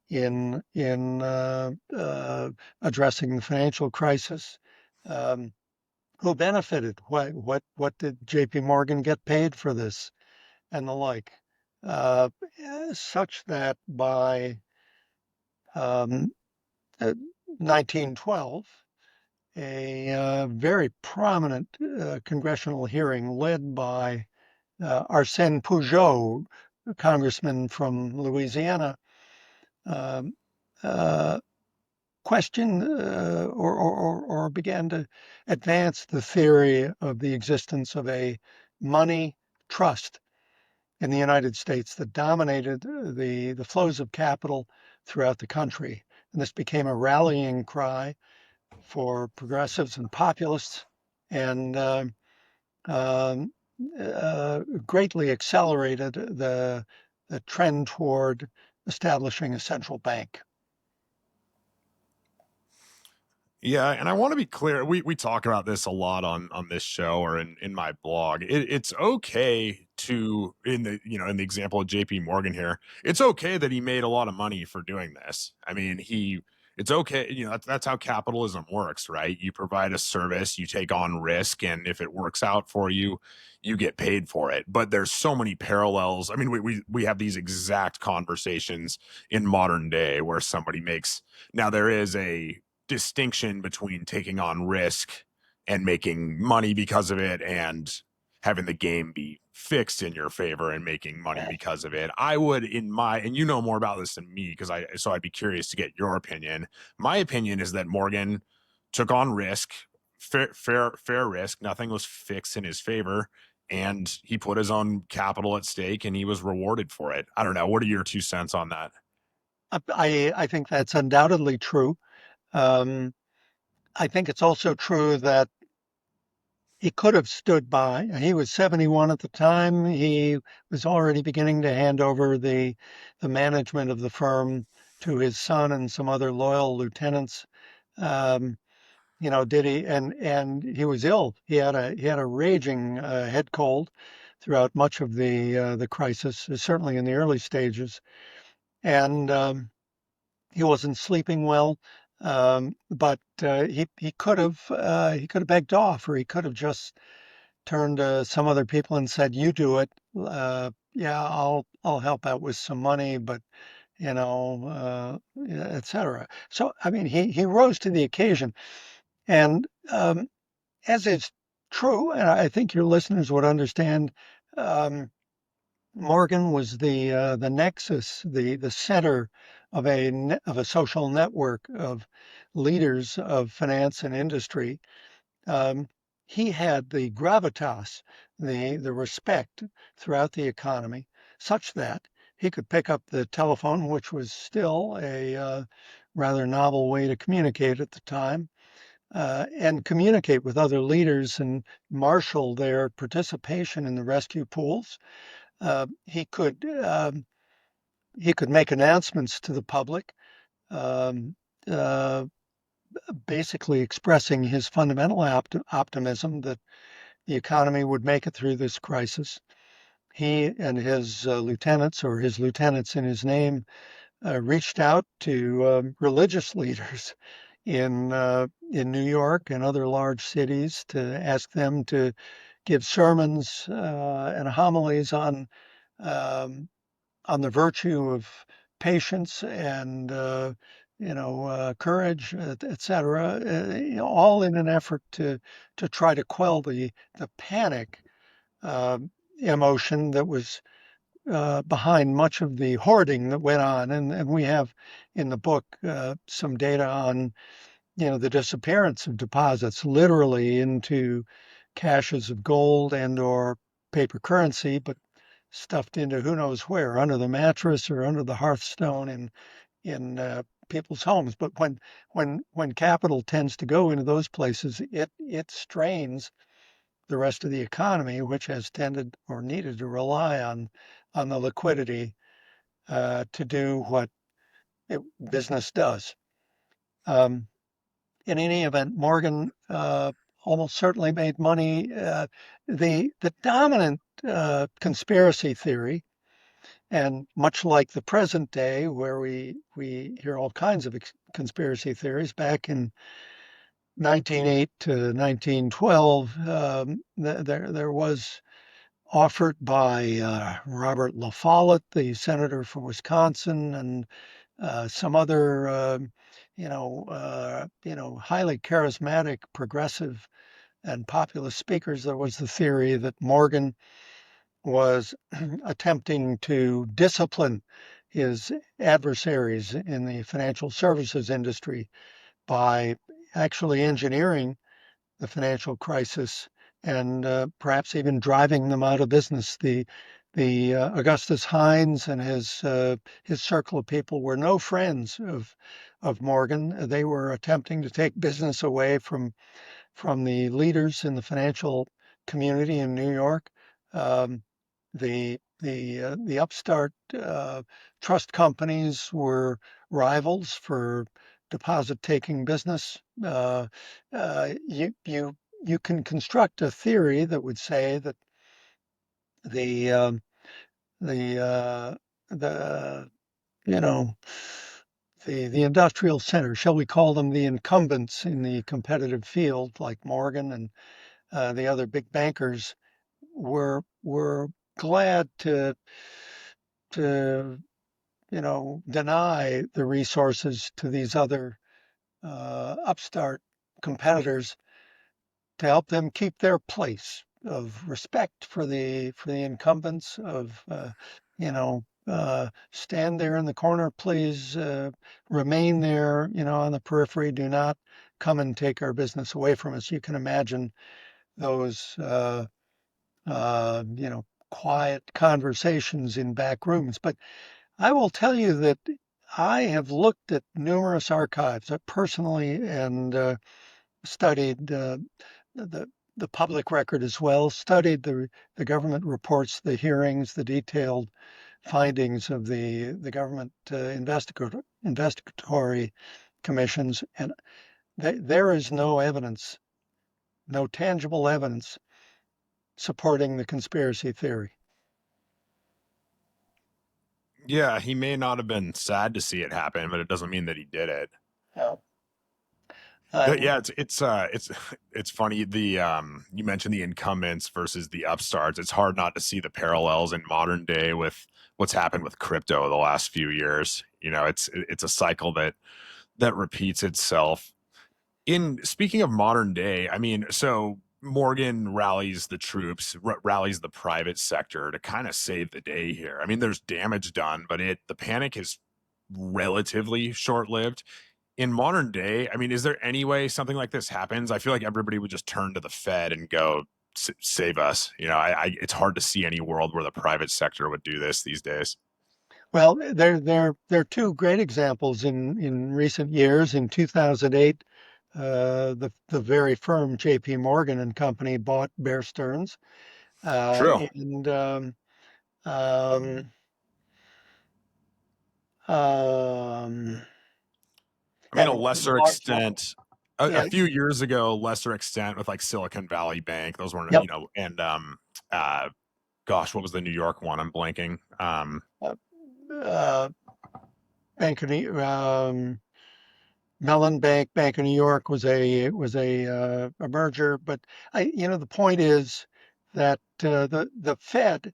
in addressing the financial crisis? Um, who benefited? What did J.P. Morgan get paid for this, and the like? Uh, Such that by um, 1912, a very prominent congressional hearing led by Arsène Pujol, a congressman from Louisiana, um, uh, questioned or began to advance the theory of the existence of a money trust in the United States that dominated the flows of capital throughout the country. And this became a rallying cry for progressives and populists, and um, greatly accelerated the trend toward establishing a central bank. Yeah, and I want to be clear. We talk about this a lot on this show or in my blog. It's okay to in the example of J.P. Morgan here. It's okay that he made a lot of money for doing this. I mean, it's okay. That's how capitalism works, right? You provide a service, you take on risk, and if it works out for you, you get paid for it. But there's so many parallels. I mean, we have these exact conversations in modern day where somebody makes now there is a distinction between taking on risk and making money because of it and having the game be fixed in your favor and making money because of it. I would and you know more about this than me because I'd be curious to get your opinion. My opinion is that Morgan took on risk, fair risk. Nothing was fixed in his favor, and he put his own capital at stake and he was rewarded for it. I don't know. What are your 2 cents on that? I think that's undoubtedly true. Um, I think it's also true that he could have stood by. He was 71 at the time. He was already beginning to hand over the management of the firm to his son and some other loyal lieutenants. Um, did he? And he was ill. He had a raging head cold throughout much of the crisis, certainly in the early stages, and he wasn't sleeping well. But he could have begged off, or he could have just turned to some other people and said, "You do it. Yeah, I'll help out with some money, but yeah, etc." So I mean, he rose to the occasion, and as is true, and I think your listeners would understand. Um, Morgan was the nexus, the center of a social network of leaders of finance and industry. Um, he had the gravitas, the respect throughout the economy, such that he could pick up the telephone, which was still a rather novel way to communicate at the time, and communicate with other leaders and marshal their participation in the rescue pools. Uh, he could um, he could make announcements to the public, um, uh, basically expressing his fundamental optimism that the economy would make it through this crisis. He and his lieutenants, or his lieutenants in his name, reached out to religious leaders in New York and other large cities to ask them to give sermons and homilies um, on the virtue of patience and courage, etc. All in an effort to try to quell the panic uh, emotion that was behind much of the hoarding that went on. And we have in the book some data on the disappearance of deposits literally into caches of gold and or paper currency, but stuffed into who knows where, under the mattress or under the hearthstone in people's homes. But when capital tends to go into those places, it strains the rest of the economy, which has tended or needed to rely on the liquidity to do what business does. Um, in any event, Morgan almost certainly made money. The dominant conspiracy theory, and much like the present day, where we hear all kinds of conspiracy theories, back in 1908 to 1912, there was offered by Robert La Follette, the senator from Wisconsin, and some other, highly charismatic, progressive, and populist speakers. There was the theory that Morgan was attempting to discipline his adversaries in the financial services industry by actually engineering the financial crisis and perhaps even driving them out of business. The Augustus Hines and his circle of people were no friends of Morgan. They were attempting to take business away from the leaders in the financial community in New York. Um, the upstart trust companies were rivals for deposit taking business. You can construct a theory that would say that the the the you know the industrial center, shall we call them the incumbents in the competitive field, like Morgan and the other big bankers, were glad to deny the resources to these other upstart competitors to help them keep their place of respect for the incumbents of stand there in the corner, please, remain there, on the periphery, do not come and take our business away from us. You can imagine those quiet conversations in back rooms. But I will tell you that I have looked at numerous archives personally and studied the the public record as well, studied the government reports, the hearings, the detailed findings of the government investigatory commissions, and there is no evidence, no tangible evidence supporting the conspiracy theory. Yeah, he may not have been sad to see it happen, but it doesn't mean that he did it. Yeah. And Yeah, it's it's funny. The you mentioned the incumbents versus the upstarts. It's hard not to see the parallels in modern day with what's happened with crypto the last few years. It's a cycle that repeats itself. In speaking of modern day, I mean, so Morgan rallies the troops, rallies the private sector to kind of save the day here. I mean, there's damage done, but the panic is relatively short lived. In modern day, I mean, is there any way something like this happens? I feel like everybody would just turn to the Fed and go save us. It's hard to see any world where the private sector would do this these days. well, there are two great examples in recent years. In 2008, the very firm J.P. Morgan and Company bought Bear Stearns, True. and um, um, I mean, a and in lesser large part, extent, a yeah, few years ago, lesser extent with like Silicon Valley Bank. Those weren't, yep, and uh, gosh, what was the New York one? I'm blanking. uh, uh, Bank of Mellon Bank, Bank of New York was a merger, but the point is that the Fed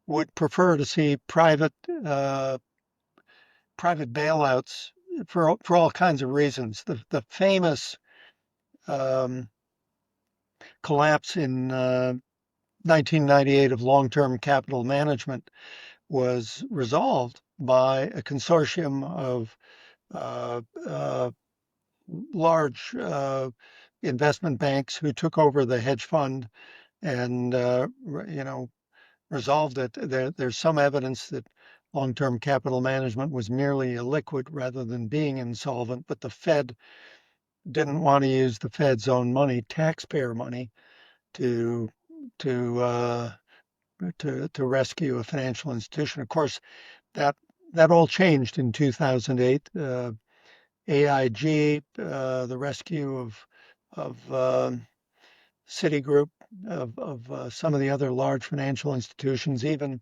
would prefer to see uh, private bailouts for all kinds of reasons. The famous um, collapse in 1998 of long-term capital management was resolved by a consortium of uh, uh, large investment banks who took over the hedge fund and resolved it. There's some evidence that long-term capital management was merely illiquid rather than being insolvent, but the Fed didn't want to use the Fed's own money, taxpayer money, to to uh, to rescue a financial institution. Of course, that that all changed in 2008. AIG, the rescue of Citigroup, of some of the other large financial institutions, even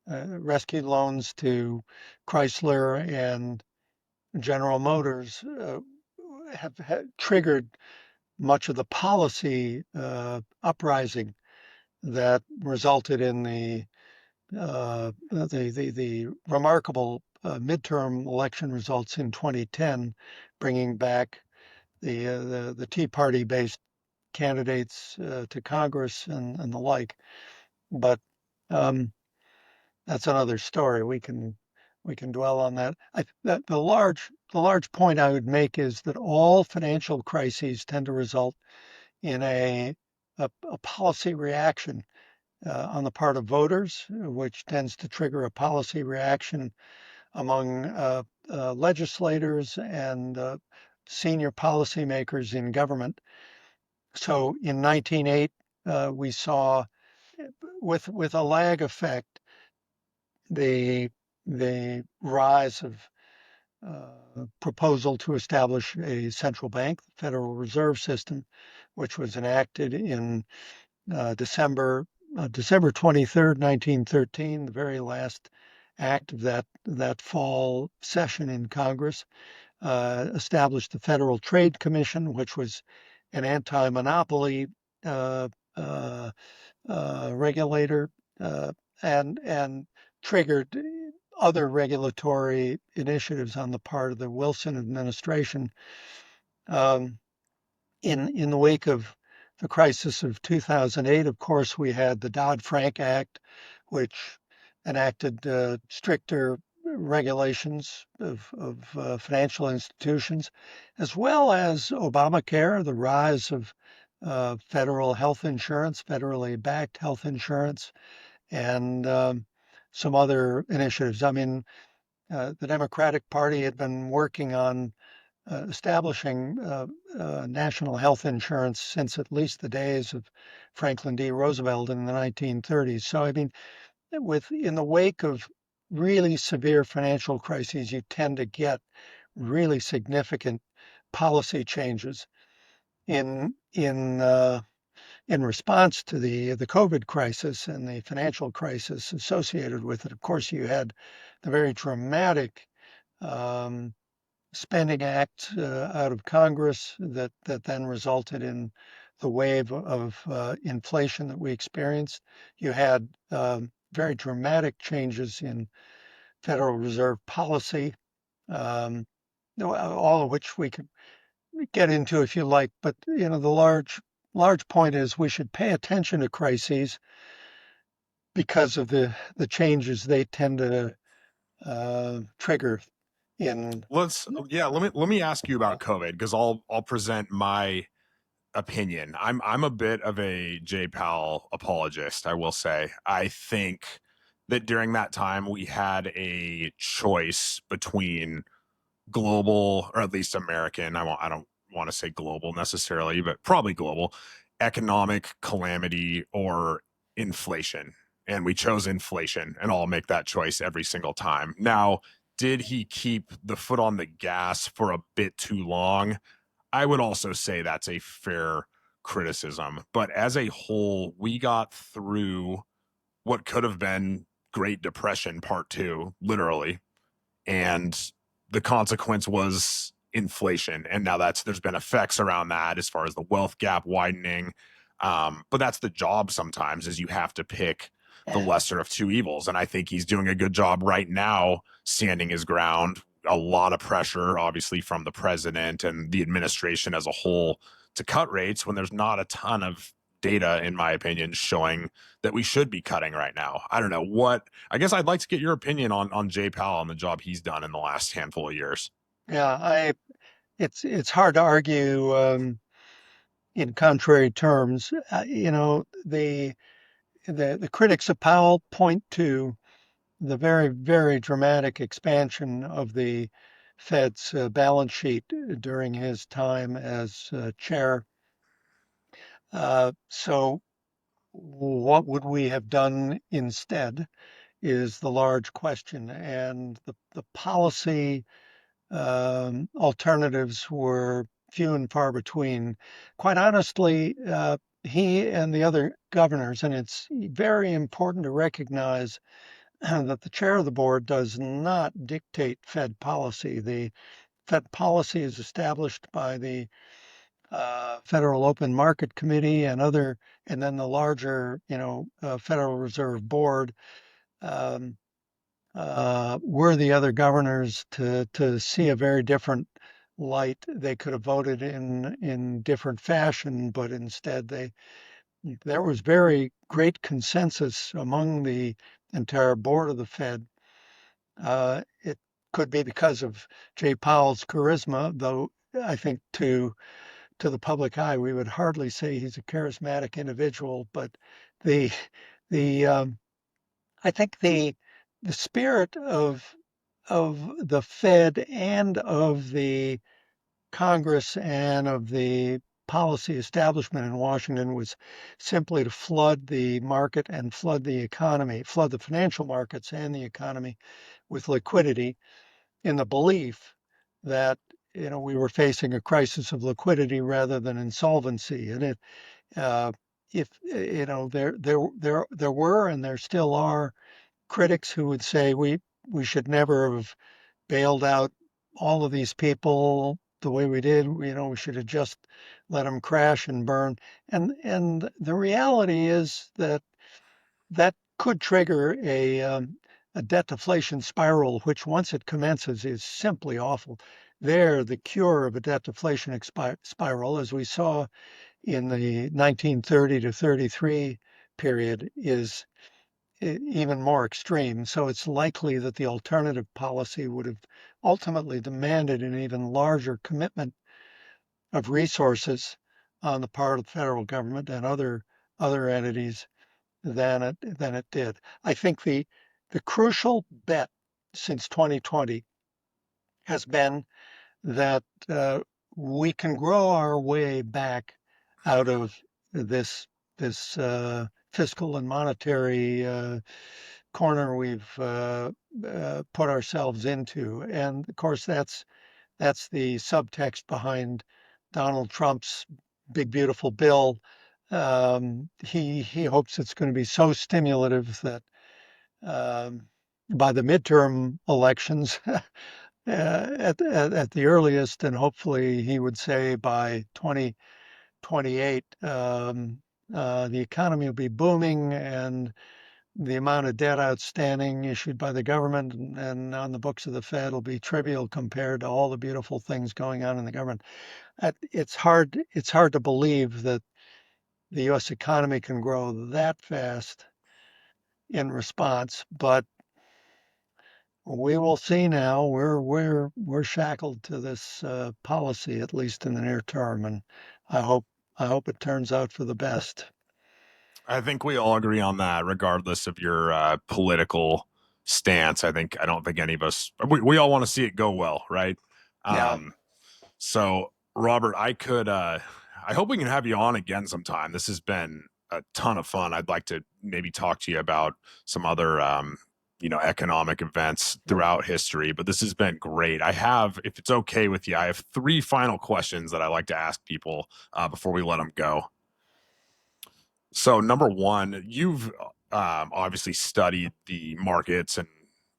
rescue loans to Chrysler and General Motors, have triggered much of the policy uprising that resulted in the remarkable midterm election results in 2010, bringing back the Tea Party based candidates to Congress and the like. But um, that's another story. We can dwell on that. The large point I would make is that all financial crises tend to result in a policy reaction on the part of voters, which tends to trigger a policy reaction among legislators and senior policymakers in government. So in 1908, we saw, with a lag effect, the the rise of proposal to establish a central bank, the Federal Reserve System, which was enacted in December 23rd, 1913, the very last act of that fall session in Congress. Established the Federal Trade Commission, which was an anti-monopoly uh, uh, regulator, uh, and triggered other regulatory initiatives on the part of the Wilson administration. Um, in the wake of the crisis of 2008, of course, we had the Dodd-Frank Act, which enacted stricter regulations of financial institutions, as well as Obamacare, the rise of federal health insurance, federally backed health insurance, and some other initiatives. I mean, the Democratic Party had been working on establishing national health insurance since at least the days of Franklin D. Roosevelt in the 1930s. So, I mean, in the wake of really severe financial crises, you tend to get really significant policy changes in response to the COVID crisis and the financial crisis associated with it. Of course, you had the very dramatic um, spending act out of Congress that then resulted in the wave of inflation that we experienced. You had very dramatic changes in Federal Reserve policy, um, all of which we could get into if you like. But the large point is we should pay attention to crises because of the changes they tend to trigger in. Let me ask you about COVID because I'll present my opinion. I'm a bit of a Jay Powell apologist, I will say. I think that during that time we had a choice between global, or at least American, I don't want to say global necessarily, but probably global economic calamity or inflation. And we chose inflation, and I'll make that choice every single time. Now, did he keep the foot on the gas for a bit too long? I would also say that's a fair criticism. But as a whole, we got through what could have been Great Depression Part Two, literally, and the consequence was inflation. And now there's been effects around that as far as the wealth gap widening. But that's the job sometimes, is you have to pick the lesser of two evils. And I think he's doing a good job right now standing his ground. A lot of pressure, obviously, from the president and the administration as a whole to cut rates when there's not a ton of data, in my opinion, showing that we should be cutting right now. I don't know what. I guess I'd like to get your opinion on Jay Powell and the job he's done in the last handful of years. Yeah, it's hard to argue. in contrary terms. The critics of Powell point to the very, very dramatic expansion of the Fed's balance sheet during his time as chair. So, what would we have done instead is the large question. And the policy alternatives were few and far between. Quite honestly, he and the other governors, and it's very important to recognize that the chair of the board does not dictate Fed policy. The Fed policy is established by the Federal Open Market Committee and other, and then the larger, Federal Reserve Board. Um, were the other governors to see a very different light, they could have voted in different fashion, but instead there was very great consensus among the entire board of the Fed. It could be because of Jay Powell's charisma, though I think to the public eye we would hardly say he's a charismatic individual. But the the I think the spirit of the Fed and of the Congress and of the policy establishment in Washington was simply to flood the market and flood the economy, flood the financial markets and the economy with liquidity in the belief that we were facing a crisis of liquidity rather than insolvency. And uh, if there were and there still are critics who would say we should never have bailed out all of these people the way we did. We should have just let them crash and burn. And the reality is that that could trigger a debt deflation spiral, which once it commences is simply awful. There, the cure of a debt deflation spiral, as we saw in the 1930 to 33 period, is even more extreme. So it's likely that the alternative policy would have ultimately demanded an even larger commitment of resources on the part of the federal government and other entities than it did. I think the crucial bet since 2020 has been that we can grow our way back out of this this fiscal and monetary corner we've put ourselves into. And of course, that's the subtext behind Donald Trump's big beautiful bill. He hopes it's going to be so stimulative that um, by the midterm elections, at the earliest, and hopefully he would say by 2028, the economy will be booming and the amount of debt outstanding issued by the government and on the books of the Fed will be trivial compared to all the beautiful things going on in the government. It's hard to believe that the U.S. economy can grow that fast in response, but we will see now. We're shackled to this policy at least in the near term, and I hope I hope it turns out for the best. I think we all agree on that, regardless of your political stance. I don't think any of us we all want to see it go well, right? Yeah, Um, so Robert, I hope we can have you on again sometime. This has been a ton of fun. I'd like to maybe talk to you about some other economic events throughout history, but this has been great. If it's okay with you, I have three final questions that I like to ask people before we let them go. So, number one, you've obviously studied the markets and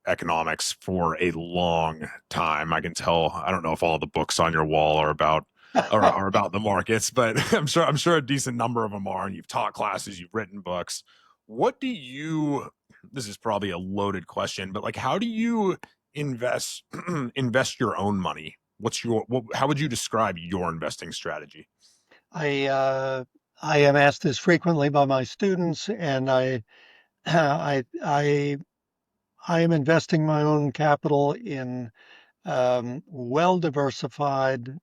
economics for a long time. I can tell. I don't know if all the books on your wall are about the markets, but I'm sure a decent number of them are. And you've taught classes, you've written books. What do you? This is probably a loaded question, but like, how do you invest invest your own money? How would you describe your investing strategy? I uh, I am asked this frequently by my students, and I I am investing my own capital in well diversified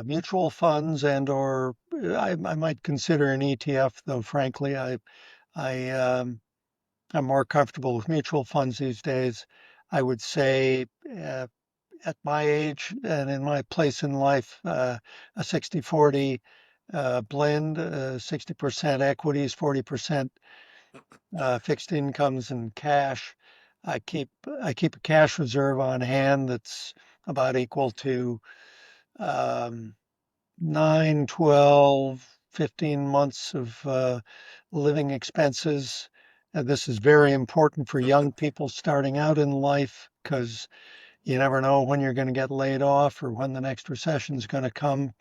mutual funds and or I might consider an ETF, though frankly I I'm more comfortable with mutual funds these days. I would say at my age and in my place in life, a 60-40 blend, 60% equities, 40% fixed incomes and cash. I keep a cash reserve on hand that's about equal to um, 9, 12, 15 months of living expenses. This is very important for young people starting out in life because you never know when you're going to get laid off or when the next recession is going to come.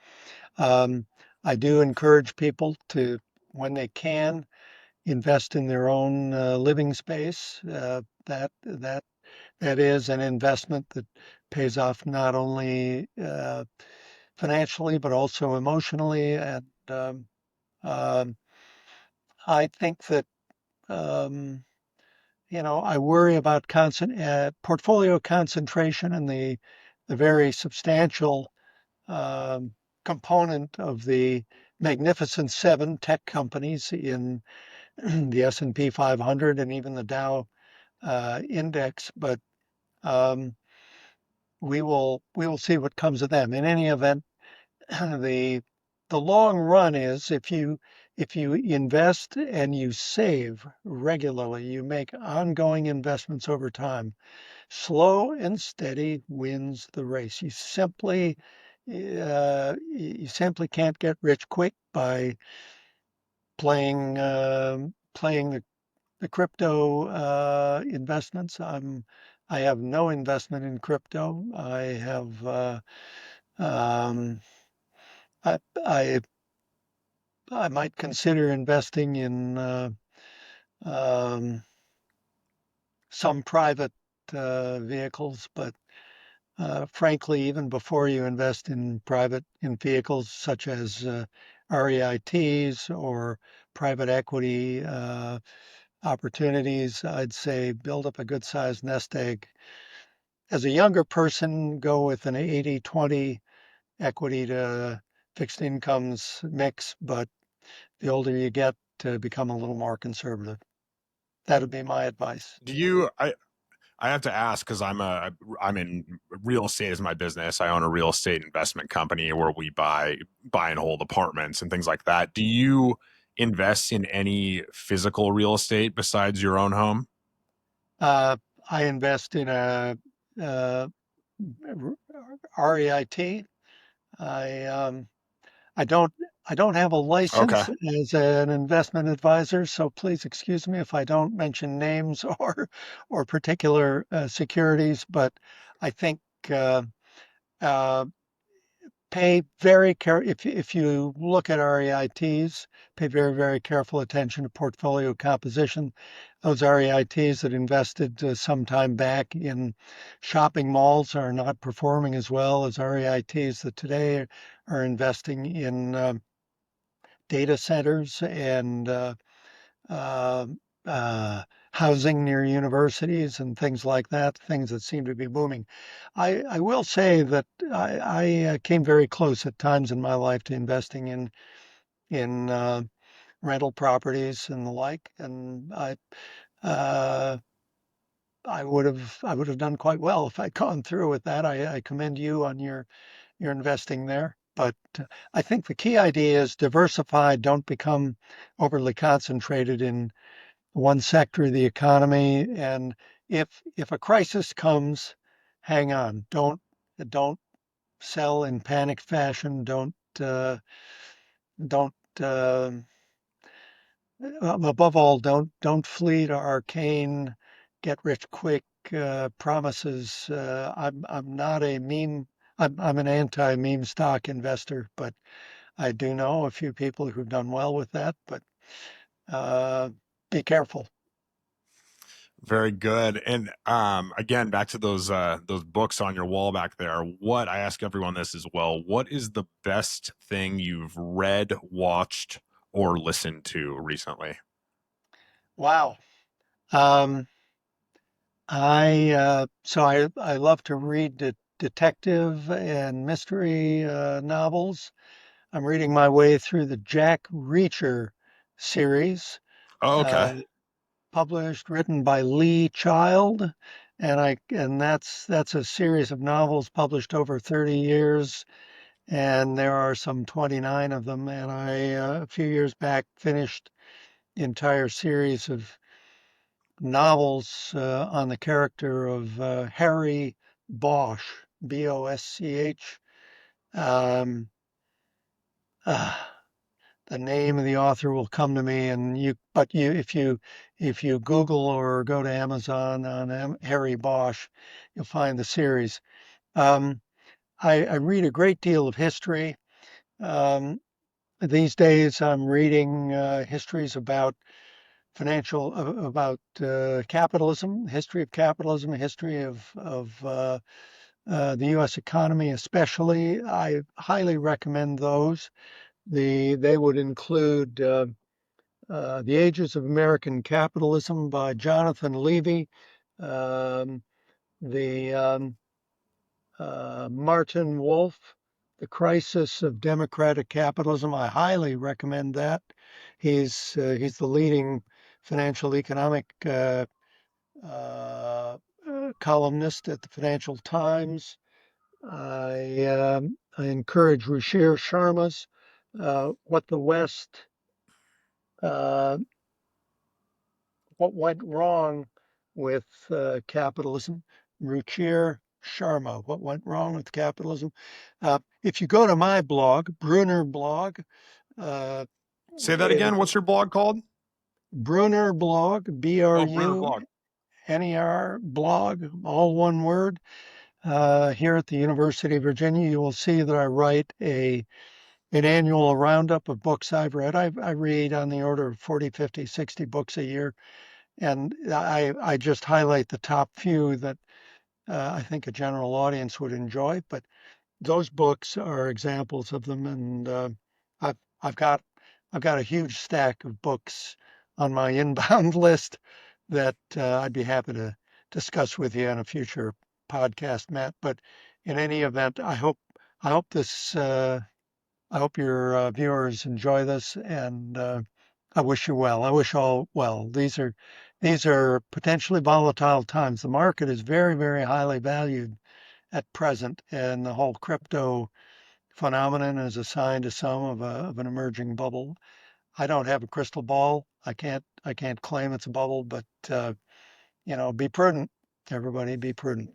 Um, I do encourage people to, when they can, invest in their own living space. That is an investment that pays off not only financially but also emotionally. And um, I think that um, I worry about portfolio concentration and the very substantial um, component of the Magnificent Seven tech companies in the S&P 500 and even the Dow index. But um, we will see what comes of them. In any event, the the long run is if you invest and you save regularly, you make ongoing investments over time. Slow and steady wins the race. You simply can't get rich quick by playing the crypto investments. I have no investment in crypto. Um, I, I I might consider investing in um, some private vehicles, but frankly, even before you invest in vehicles such as REITs or private equity opportunities, I'd say build up a good sized nest egg. As a younger person, go with an 80-20 equity to fixed incomes mix, but the older you get, to become a little more conservative. That would be my advice. Do you? I have to ask because I'm in real estate as my business. I own a real estate investment company where we buy and hold apartments and things like that. Do you invest in any physical real estate besides your own home? Uh, I invest in a uh, REIT. I I don't I don't have a Okay. license as an investment advisor, so please excuse me if I don't mention names or particular securities. But I think uh, uh, pay very care if you look at REITs, pay very careful attention to portfolio composition. Those REITs that invested some time back in shopping malls are not performing as well as REITs that today are investing in data centers and uh, uh, housing near universities and things like that, things that seem to be booming. I will say that I came very close at times in my life to investing in rental properties and the like, and uh, I would have done quite well if I'd gone through with that. I commend you on your investing there. But I think the key idea is diversify. Don't become overly concentrated in one sector of the economy. And if a crisis comes, hang on. Don't sell in panic fashion. Don't above all, don't flee to arcane, get rich quick promises. I'm not a meme. I'm an anti-meme stock investor, but I do know a few people who've done well with that. But uh, be careful. Very good. And again, back to those books on your wall back there. What I ask everyone this as well. What is the best thing you've read, watched, or listened to recently? Wow. Um, I love to read detective and mystery novels. I'm reading my way through the Jack Reacher series, Oh, okay. uh, written by Lee Child, and that's a series of novels published over 30 years, and there are some 29 of them. And I a few years back finished the entire series of novels on the character of Harry Bosch, Bosch. Um, uh, the name of the author will come to me, and if you Google or go to Amazon on Harry Bosch, you'll find the series. Um, I read a great deal of history. Um, these days, I'm reading histories about capitalism, history of capitalism, history of the U.S. economy, especially. I highly recommend those. They would include The Ages of American Capitalism by Jonathan Levy, um, the Martin Wolf, The Crisis of Democratic Capitalism. I highly recommend that. He's the leading financial economic uh, columnist at the Financial Times. I encourage Ruchir Sharma's What the West, uh, What Went Wrong with Capitalism. Ruchir Sharma, What Went Wrong with Capitalism. If you go to my blog, Bruner blog, uh, Say that it, again. What's your blog called? Bruner blog, Oh, Bruner blog. Bruner blog, all one word. Here at the University of Virginia, you will see that I write an annual roundup of books I've read. I read on the order of 40, 50, 60 books a year, and I just highlight the top few that I think a general audience would enjoy. But those books are examples of them, and I've I've got I've got a huge stack of books on my inbound list that I'd be happy to discuss with you in a future podcast, Matt. But in any event, I hope this I hope your viewers enjoy this, and I wish you well. I wish all well. These are potentially volatile times. The market is very, very highly valued at present, and the whole crypto phenomenon is assigned to some of an emerging bubble. I don't have a crystal ball. I can't claim it's a bubble, but be prudent. Everybody, be prudent.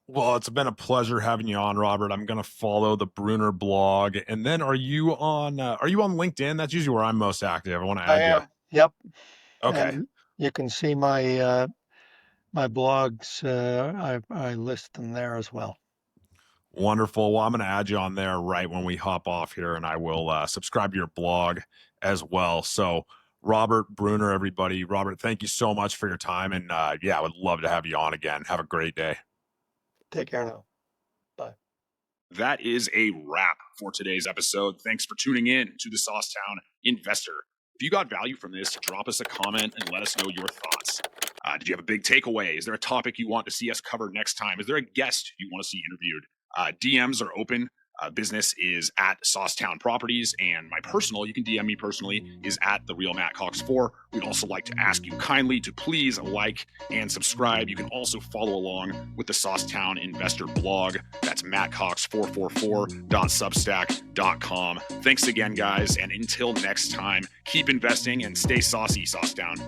Well, it's been a pleasure having you on, Robert. I'm gonna follow the Bruner blog, and then are you on LinkedIn? That's usually where I'm most active. I want to I add you. am. Yep, Okay, and you can see my blogs. I list them there as well. wonderful. Well, I'm gonna add you on there right when we hop off here, and I will subscribe to your blog as well. So, Robert Bruner, everybody, Robert, thank you so much for your time, and yeah, I would love to have you on again. Have a great day. Take care now. Bye. That is a wrap for today's episode. Thanks for tuning in to the Saucetown Investor. If you got value from this, drop us a comment and let us know your thoughts. Did you have a big takeaway? Is there a topic you want to see us cover next time? Is there a guest you want to see interviewed? DMs are open. Business is at Saucetown Properties, and my personal, you can DM me personally, is at the Real Matt Cox 4. We'd also like to ask you kindly to please like and subscribe. You can also follow along with the Saucetown Investor blog. That's mattcox444.substack.com. Thanks again, guys, and until next time, keep investing and stay saucy, Saucetown.